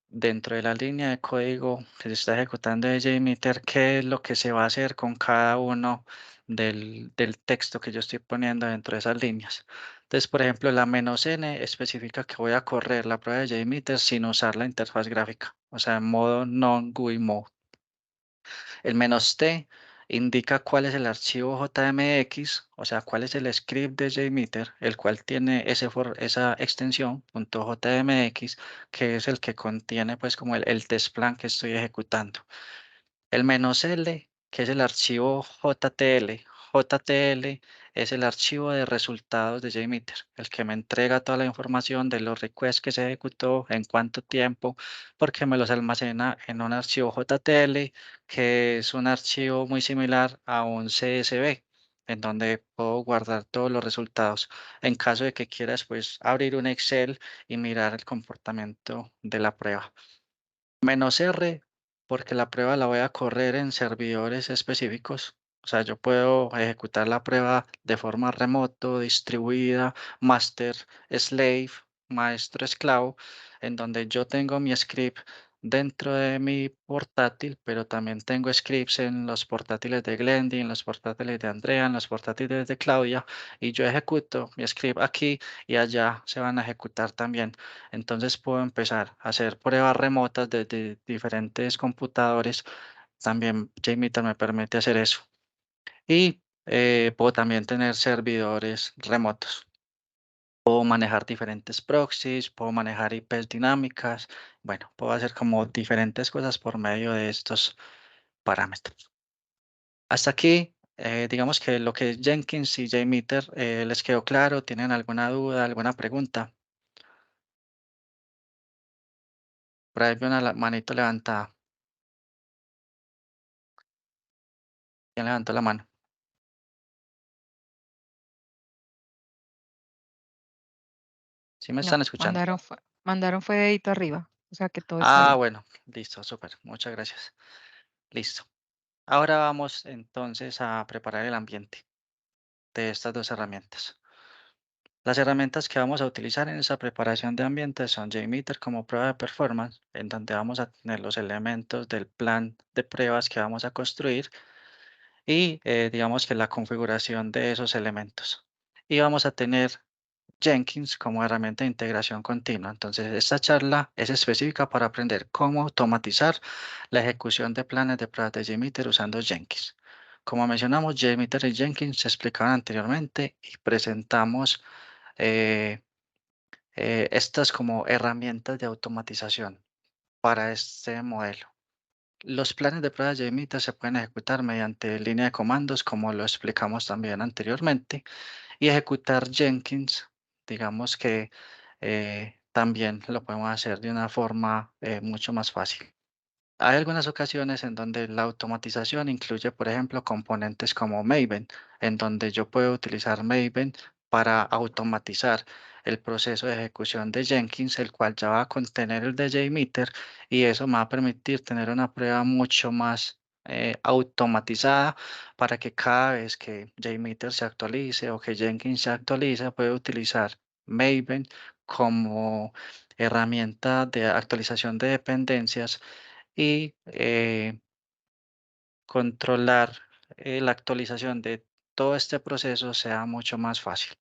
Speaker 1: dentro de la línea de código que se está ejecutando de JMeter qué es lo que se va a hacer con cada uno del texto que yo estoy poniendo dentro de esas líneas. Entonces, por ejemplo, la "-n" especifica que voy a correr la prueba de JMeter sin usar la interfaz gráfica, o sea, en modo non-GUI mode. El "-t" indica cuál es el archivo JMX, o sea, cuál es el script de JMeter, el cual tiene esa extensión .jmx, que es el que contiene pues como el test plan que estoy ejecutando. El "-l", que es el archivo JTL. JTL es el archivo de resultados de JMeter, el que me entrega toda la información de los requests que se ejecutó, en cuánto tiempo, porque me los almacena en un archivo JTL, que es un archivo muy similar a un CSV, en donde puedo guardar todos los resultados. En caso de que quieras, pues, abrir un Excel y mirar el comportamiento de la prueba. -R, porque la prueba la voy a correr en servidores específicos. O sea, yo puedo ejecutar la prueba de forma remoto, distribuida, master, slave, maestro, esclavo, en donde yo tengo mi script dentro de mi portátil, pero también tengo scripts en los portátiles de Glendy, en los portátiles de Andrea, en los portátiles de Claudia, y yo ejecuto mi script aquí y allá se van a ejecutar también. Entonces puedo empezar a hacer pruebas remotas desde diferentes computadores. También JMeter me permite hacer eso. Y puedo también tener servidores remotos. Puedo manejar diferentes proxies, puedo manejar IPs dinámicas. Bueno, puedo hacer como diferentes cosas por medio de estos parámetros. Hasta aquí, digamos que lo que es Jenkins y JMeter les quedó claro. ¿Tienen alguna duda, alguna pregunta? Por ahí veo una manito levantada. ¿Quién levantó la mano? ¿Sí me
Speaker 2: No,
Speaker 1: están escuchando?
Speaker 2: mandaron fue dedito arriba, o sea que todo está
Speaker 1: Ah,
Speaker 2: bien.
Speaker 1: bueno, listo, súper. Muchas gracias. Listo. Ahora vamos entonces a preparar el ambiente de estas dos herramientas. Las herramientas que vamos a utilizar en esa preparación de ambiente son JMeter como prueba de performance, en donde vamos a tener los elementos del plan de pruebas que vamos a construir y digamos que la configuración de esos elementos. Y vamos a tener Jenkins como herramienta de integración continua. Entonces, esta charla es específica para aprender cómo automatizar la ejecución de planes de pruebas de JMeter usando Jenkins. Como mencionamos, JMeter y Jenkins se explicaban anteriormente y presentamos eh, estas como herramientas de automatización para este modelo. Los planes de pruebas de JMeter se pueden ejecutar mediante línea de comandos, como lo explicamos también anteriormente, y ejecutar Jenkins, digamos que también lo podemos hacer de una forma mucho más fácil. Hay algunas ocasiones en donde la automatización incluye, por ejemplo, componentes como Maven, en donde yo puedo utilizar Maven para automatizar el proceso de ejecución de Jenkins, el cual ya va a contener el de JMeter, y eso me va a permitir tener una prueba mucho más automatizada para que cada vez que JMeter se actualice o que Jenkins se actualice, pueda utilizar Maven como herramienta de actualización de dependencias y controlar la actualización de todo este proceso sea mucho más fácil.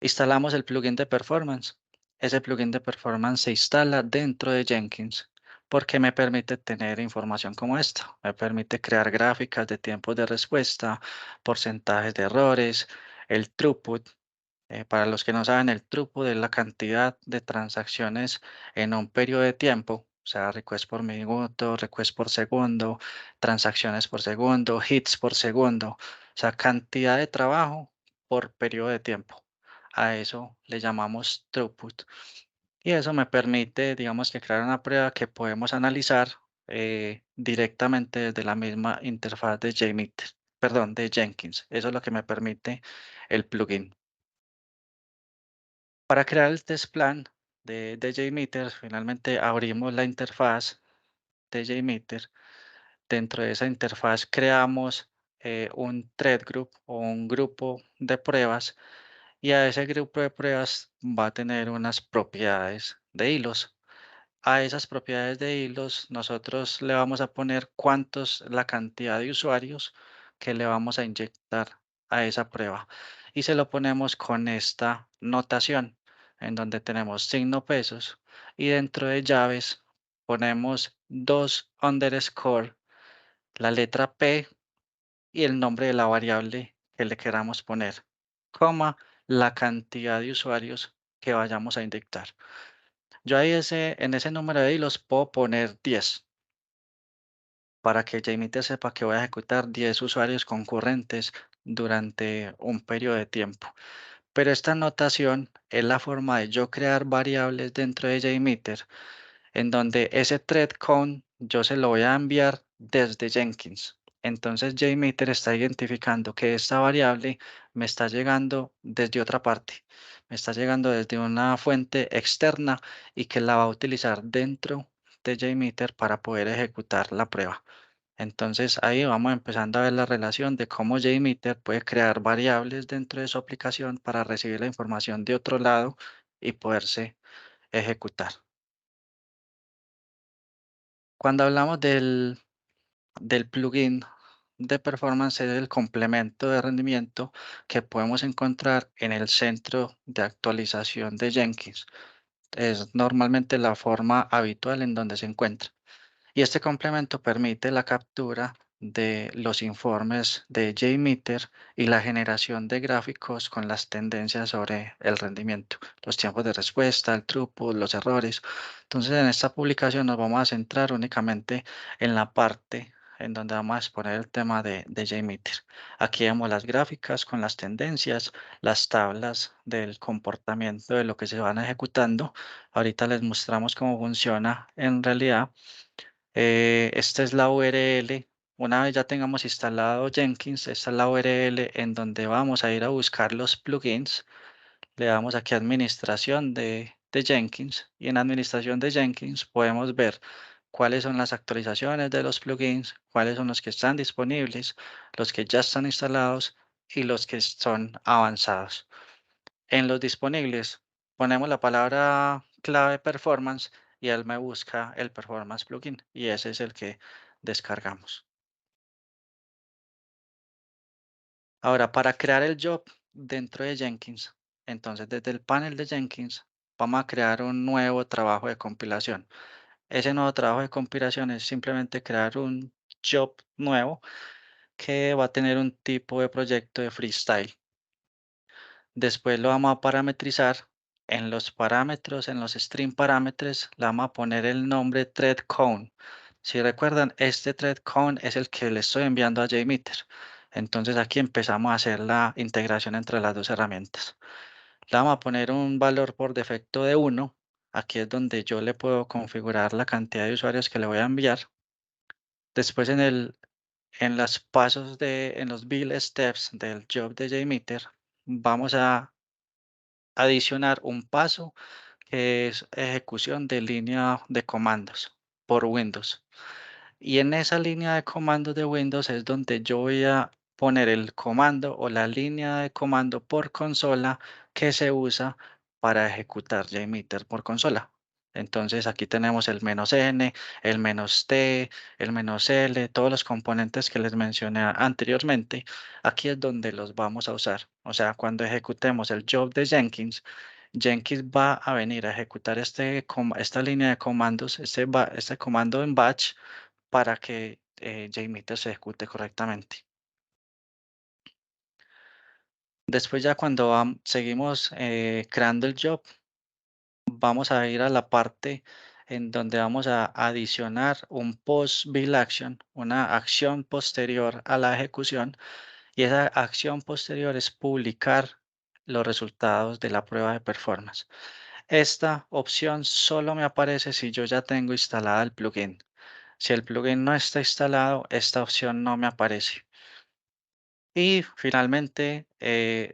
Speaker 1: Instalamos el plugin de performance. Ese plugin de performance se instala dentro de Jenkins porque me permite tener información como esta. Me permite crear gráficas de tiempos de respuesta, porcentajes de errores, el throughput. Para los que no saben, el throughput es la cantidad de transacciones en un periodo de tiempo, o sea, request por minuto, request por segundo, transacciones por segundo, hits por segundo, o sea, cantidad de trabajo por periodo de tiempo. A eso le llamamos throughput. Y eso me permite, digamos, que crear una prueba que podemos analizar directamente desde la misma interfaz de JMeter, perdón, de Jenkins. Eso es lo que me permite el plugin. Para crear el test plan de JMeter, finalmente abrimos la interfaz de JMeter. Dentro de esa interfaz creamos un thread group o un grupo de pruebas, y a ese grupo de pruebas va a tener unas propiedades de hilos. A esas propiedades de hilos nosotros le vamos a poner la cantidad de usuarios que le vamos a inyectar a esa prueba, y se lo ponemos con esta notación en donde tenemos signo pesos y dentro de llaves ponemos 2 underscore, la letra P y el nombre de la variable que le queramos poner, coma, la cantidad de usuarios que vayamos a inyectar. Yo ahí en ese número de hilos puedo poner 10 para que JMeter sepa que voy a ejecutar 10 usuarios concurrentes durante un periodo de tiempo. Pero esta notación es la forma de yo crear variables dentro de JMeter, en donde ese thread count yo se lo voy a enviar desde Jenkins. Entonces JMeter está identificando que esta variable me está llegando desde otra parte, me está llegando desde una fuente externa y que la va a utilizar dentro de JMeter para poder ejecutar la prueba. Entonces ahí vamos empezando a ver la relación de cómo JMeter puede crear variables dentro de su aplicación para recibir la información de otro lado y poderse ejecutar. Cuando hablamos del plugin de performance, es el complemento de rendimiento que podemos encontrar en el centro de actualización de Jenkins. Es normalmente la forma habitual en donde se encuentra. Y este complemento permite la captura de los informes de JMeter y la generación de gráficos con las tendencias sobre el rendimiento, los tiempos de respuesta, el throughput, los errores. Entonces, en esta publicación nos vamos a centrar únicamente en la parte en donde vamos a exponer el tema de JMeter. Aquí vemos las gráficas con las tendencias, las tablas del comportamiento de lo que se van ejecutando. Ahorita les mostramos cómo funciona en realidad. Esta es la URL. Una vez ya tengamos instalado Jenkins, esta es la URL en donde vamos a ir a buscar los plugins. Le damos aquí a administración de Jenkins y en administración de Jenkins podemos ver cuáles son las actualizaciones de los plugins, cuáles son los que están disponibles, los que ya están instalados y los que son avanzados. En los disponibles ponemos la palabra clave performance y él me busca el performance plugin y ese es el que descargamos. Ahora, para crear el job dentro de Jenkins, entonces desde el panel de Jenkins vamos a crear un nuevo trabajo de compilación. Ese nuevo trabajo de compilación es simplemente crear un job nuevo que va a tener un tipo de proyecto de freestyle. Después lo vamos a parametrizar. En los parámetros, en los string parámetros, le vamos a poner el nombre thread count. Si recuerdan, este thread count es el que le estoy enviando a JMeter. Entonces aquí empezamos a hacer la integración entre las dos herramientas. Le vamos a poner un valor por defecto de 1. Aquí es donde yo le puedo configurar la cantidad de usuarios que le voy a enviar. Después en los pasos en los build steps del job de JMeter, vamos a adicionar un paso que es ejecución de línea de comandos por Windows. Y en esa línea de comandos de Windows es donde yo voy a poner el comando o la línea de comando por consola que se usa para ejecutar JMeter por consola. Entonces aquí tenemos el "-n", el "-t", el "-l", todos los componentes que les mencioné anteriormente. Aquí es donde los vamos a usar. O sea, cuando ejecutemos el job de Jenkins, Jenkins va a venir a ejecutar esta línea de comandos, este comando en batch para que JMeter se ejecute correctamente. Después ya cuando seguimos creando el job, vamos a ir a la parte en donde vamos a adicionar un post build action, una acción posterior a la ejecución, y esa acción posterior es publicar los resultados de la prueba de performance. Esta opción solo me aparece si yo ya tengo instalada el plugin. Si el plugin no está instalado, esta opción no me aparece. Y finalmente,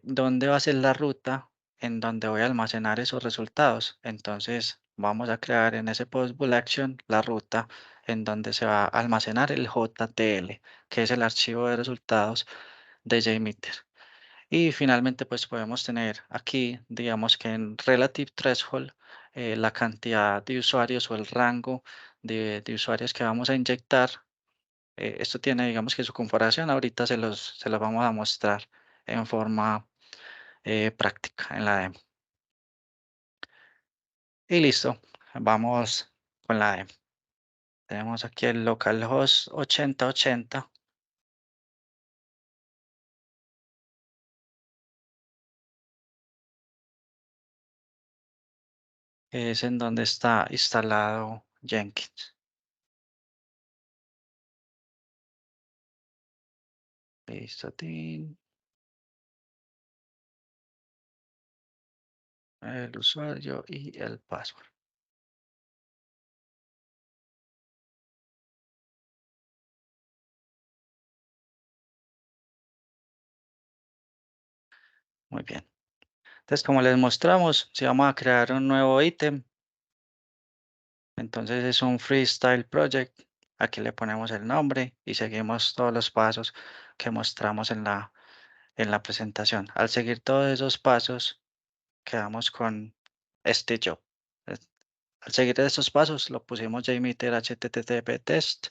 Speaker 1: ¿dónde va a ser la ruta en donde voy a almacenar esos resultados? Entonces, vamos a crear en ese post build action la ruta en donde se va a almacenar el JTL, que es el archivo de resultados de JMeter. Y finalmente, pues podemos tener aquí, digamos que en Relative Threshold, la cantidad de usuarios o el rango de usuarios que vamos a inyectar. Esto tiene, digamos que su comparación, ahorita se los vamos a mostrar en forma práctica en la demo. Y listo, vamos con la demo. Tenemos aquí el localhost 8080. Es en donde está instalado Jenkins. Listo, tin. El usuario y el password. Muy bien. Entonces, como les mostramos, si vamos a crear un nuevo ítem, entonces es un freestyle project. Aquí le ponemos el nombre y seguimos todos los pasos que mostramos en la presentación. Al seguir todos esos pasos, quedamos con este job. Al seguir estos pasos, lo pusimos JMeter HTTP test.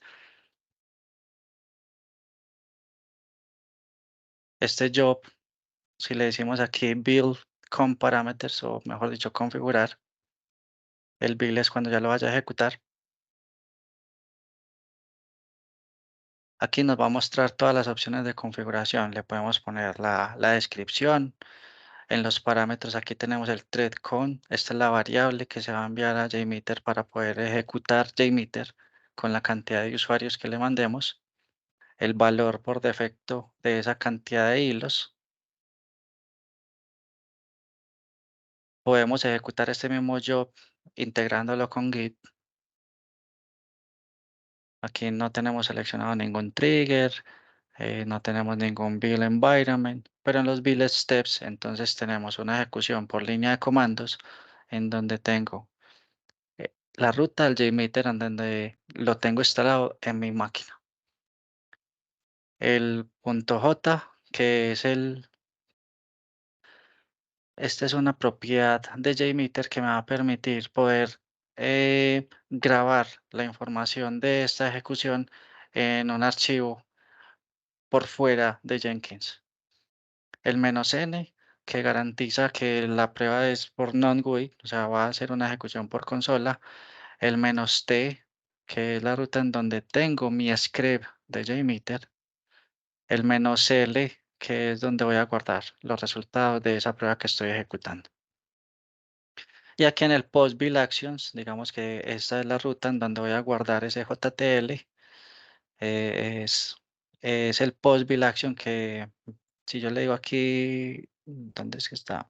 Speaker 1: Este job, si le decimos aquí build con parameters, o mejor dicho, configurar, el build es cuando ya lo vaya a ejecutar. Aquí nos va a mostrar todas las opciones de configuración. Le podemos poner la descripción. En los parámetros aquí tenemos el thread count. Esta es la variable que se va a enviar a JMeter para poder ejecutar JMeter con la cantidad de usuarios que le mandemos. El valor por defecto de esa cantidad de hilos. Podemos ejecutar este mismo job integrándolo con Git. Aquí no tenemos seleccionado ningún trigger, no tenemos ningún build environment, pero en los build steps entonces tenemos una ejecución por línea de comandos en donde tengo la ruta del JMeter en donde lo tengo instalado en mi máquina. El .j, que es esta es una propiedad de JMeter que me va a permitir poder grabar la información de esta ejecución en un archivo por fuera de Jenkins. El "-n", que garantiza que la prueba es por non-GUI, o sea, va a hacer una ejecución por consola. El "-t", que es la ruta en donde tengo mi script de JMeter. El "-l", que es donde voy a guardar los resultados de esa prueba que estoy ejecutando. Y aquí en el post build actions, digamos que esta es la ruta en donde voy a guardar ese JTL. Es el post build action que, si yo le digo aquí, ¿dónde es que está?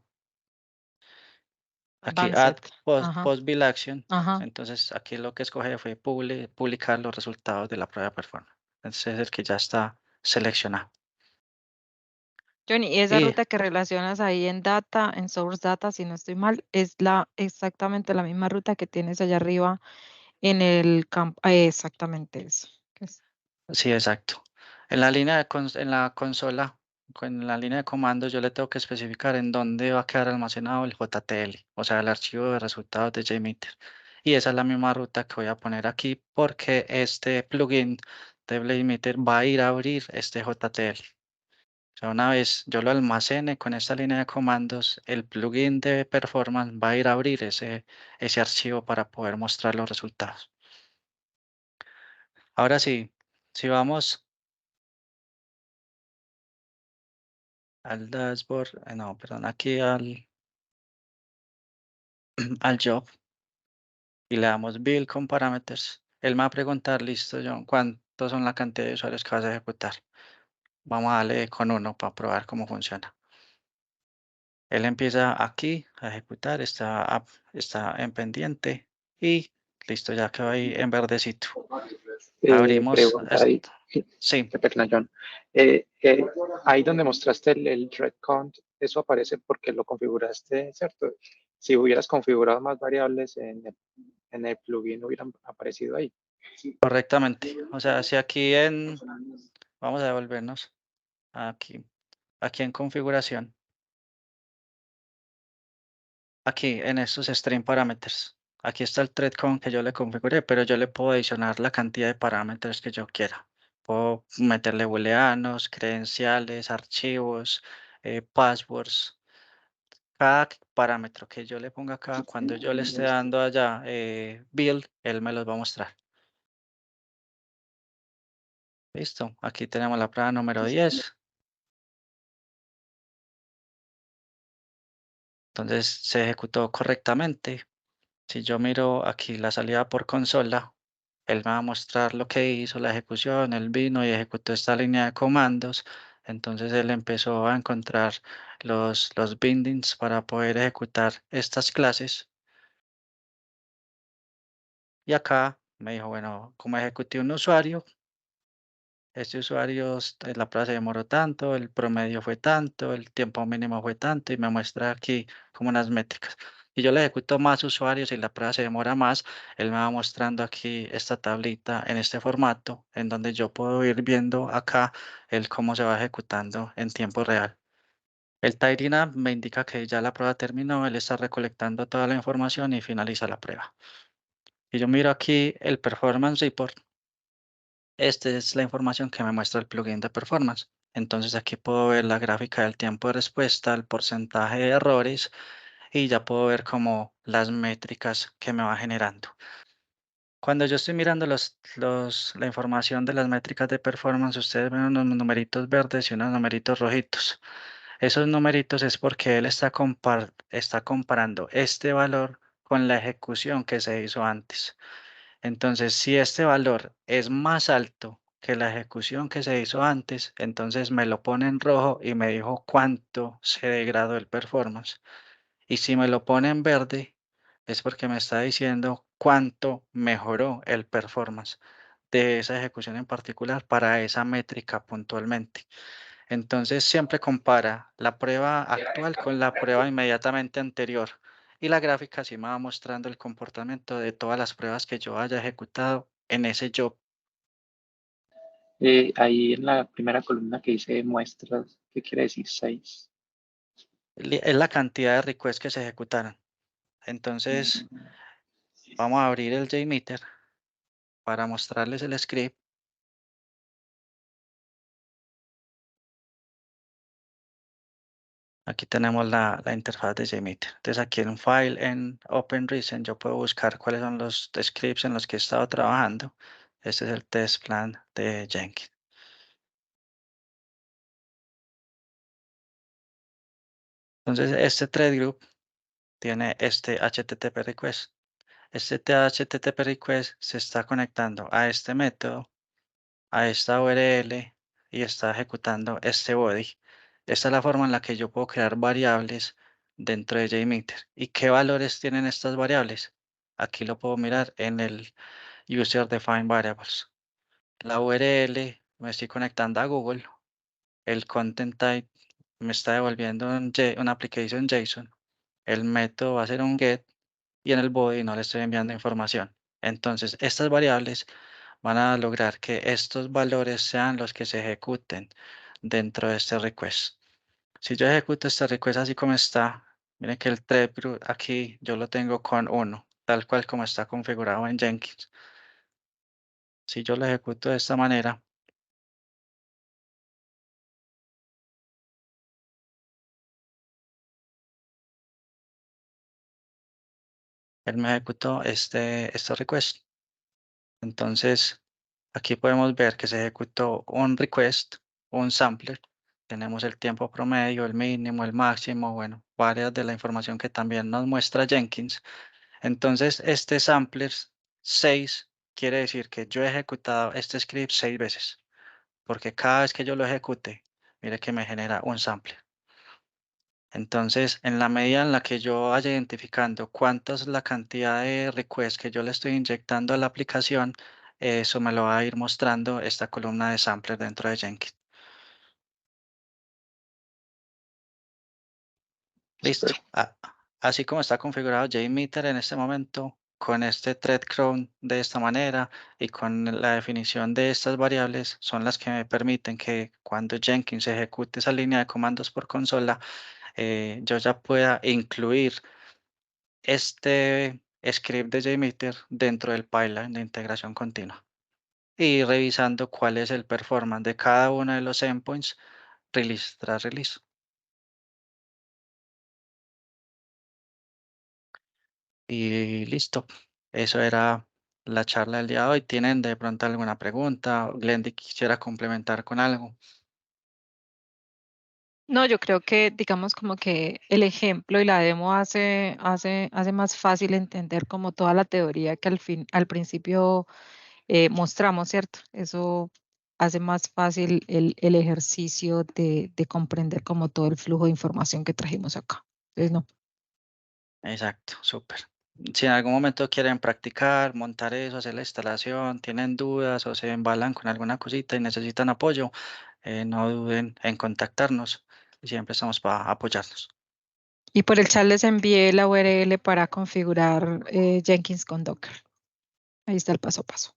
Speaker 1: Aquí add
Speaker 2: Advanced. Ajá.
Speaker 1: post build action.
Speaker 2: Ajá.
Speaker 1: Entonces aquí lo que escogí fue publicar los resultados de la prueba de performance. Ese es el que ya está seleccionado.
Speaker 2: Johnny, y esa
Speaker 1: Y
Speaker 2: ruta que relacionas ahí en data, en source data, si no estoy mal, es exactamente la misma ruta que tienes allá arriba en el campo. Exactamente eso.
Speaker 1: sí, exacto. En la línea en la consola, en la línea de comandos, yo le tengo que especificar en dónde va a quedar almacenado el JTL, o sea, el archivo de resultados de JMeter. Y esa es la misma ruta que voy a poner aquí porque este plugin de JMeter va a ir a abrir este JTL. O sea, una vez yo lo almacene con esta línea de comandos, el plugin de performance va a ir a abrir ese archivo para poder mostrar los resultados. Ahora sí, si vamos al dashboard, no, perdón, aquí al job y le damos build con parameters. Él me va a preguntar, listo, John, ¿cuántos son la cantidad de usuarios que vas a ejecutar? Vamos a darle con 1 para probar cómo funciona. Él empieza aquí a ejecutar, está en pendiente y listo, ya quedó ahí en verdecito. Abrimos,
Speaker 3: Pregunta ahí.
Speaker 1: sí,
Speaker 3: Qué pena, John. Ahí donde mostraste el thread count, eso aparece porque lo configuraste, ¿cierto? Si hubieras configurado más variables en el plugin, hubieran aparecido ahí.
Speaker 1: correctamente. O sea, si aquí vamos a devolvernos aquí en configuración. Aquí en estos string parameters. Aquí está el thread count que yo le configuré, pero yo le puedo adicionar la cantidad de parámetros que yo quiera. Puedo meterle booleanos, credenciales, archivos, passwords. Cada parámetro que yo le ponga acá, cuando yo le esté dando allá build, él me los va a mostrar. Listo. Aquí tenemos la prueba número 10. Entonces se ejecutó correctamente. Si yo miro aquí la salida por consola, él me va a mostrar lo que hizo, la ejecución, él vino y ejecutó esta línea de comandos, Entonces él empezó a encontrar los bindings para poder ejecutar estas clases. Y acá me dijo, bueno, como ejecuté un usuario, este usuario, la prueba se demoró tanto, el promedio fue tanto, el tiempo mínimo fue tanto, y me muestra aquí como unas métricas. Y yo le ejecuto más usuarios y la prueba se demora más, él me va mostrando aquí esta tablita en este formato, en donde yo puedo ir viendo acá el cómo se va ejecutando en tiempo real. El tidying up me indica que ya la prueba terminó, él está recolectando toda la información y finaliza la prueba. Y yo miro aquí el performance report. Esta es la información que me muestra el plugin de performance. Entonces aquí puedo ver la gráfica del tiempo de respuesta, el porcentaje de errores y ya puedo ver como las métricas que me va generando. Cuando yo estoy mirando la información de las métricas de performance, ustedes ven unos numeritos verdes y unos numeritos rojitos. Esos numeritos es porque él está comparando este valor con la ejecución que se hizo antes. Entonces, si este valor es más alto que la ejecución que se hizo antes, entonces me lo pone en rojo y me dijo cuánto se degradó el performance. Y si me lo pone en verde, es porque me está diciendo cuánto mejoró el performance de esa ejecución en particular para esa métrica puntualmente. Entonces siempre compara la prueba actual con la prueba inmediatamente anterior. Y la gráfica sí me va mostrando el comportamiento de todas las pruebas que yo haya ejecutado en ese job.
Speaker 3: Ahí en la primera columna que dice muestras, ¿qué quiere decir 6?
Speaker 1: Es la cantidad de requests que se ejecutaron. Entonces vamos a abrir el JMeter para mostrarles el script. Aquí tenemos la interfaz de JMeter. Entonces aquí en File, en Open Recent, yo puedo buscar cuáles son los scripts en los que he estado trabajando. Este es el test plan de Jenkins. Entonces este thread group tiene este HTTP request. Este HTTP request se está conectando a este método, a esta URL y está ejecutando este body. Esta es la forma en la que yo puedo crear variables dentro de JMeter. ¿Y qué valores tienen estas variables? Aquí lo puedo mirar en el User Defined Variables. La URL me estoy conectando a Google. El content type me está devolviendo una application JSON. El método va a ser un get y en el body no le estoy enviando información. Entonces, estas variables van a lograr que estos valores sean los que se ejecuten dentro de este request. Si yo ejecuto este request así como está, miren que el thread group aquí yo lo tengo con 1, tal cual como está configurado en Jenkins. Si yo lo ejecuto de esta manera, él me ejecutó este request. Entonces, aquí podemos ver que se ejecutó un request, un sampler. Tenemos el tiempo promedio, el mínimo, el máximo, bueno, varias de la información que también nos muestra Jenkins. Entonces, este sampler 6 quiere decir que yo he ejecutado este script 6 veces, porque cada vez que yo lo ejecute, mire que me genera un sampler. Entonces, en la medida en la que yo vaya identificando cuánta es la cantidad de requests que yo le estoy inyectando a la aplicación, eso me lo va a ir mostrando esta columna de sampler dentro de Jenkins. Listo. Así como está configurado JMeter en este momento, con este thread cron de esta manera y con la definición de estas variables, son las que me permiten que cuando Jenkins ejecute esa línea de comandos por consola, yo ya pueda incluir este script de JMeter dentro del pipeline de integración continua y revisando cuál es el performance de cada uno de los endpoints release tras release. Y listo. Eso era la charla del día de hoy. ¿Tienen de pronto alguna pregunta? Glendy quisiera complementar con algo.
Speaker 2: No, yo creo que, digamos, como que el ejemplo y la demo hace más fácil entender como toda la teoría que al principio mostramos, ¿cierto? Eso hace más fácil el ejercicio de comprender como todo el flujo de información que trajimos acá. Entonces, no.
Speaker 1: Exacto, súper. Si en algún momento quieren practicar, montar eso, hacer la instalación, tienen dudas o se embalan con alguna cosita y necesitan apoyo, no duden en contactarnos. Siempre estamos para apoyarnos.
Speaker 2: Y por el chat les envié la URL para configurar Jenkins con Docker. Ahí está el paso a paso.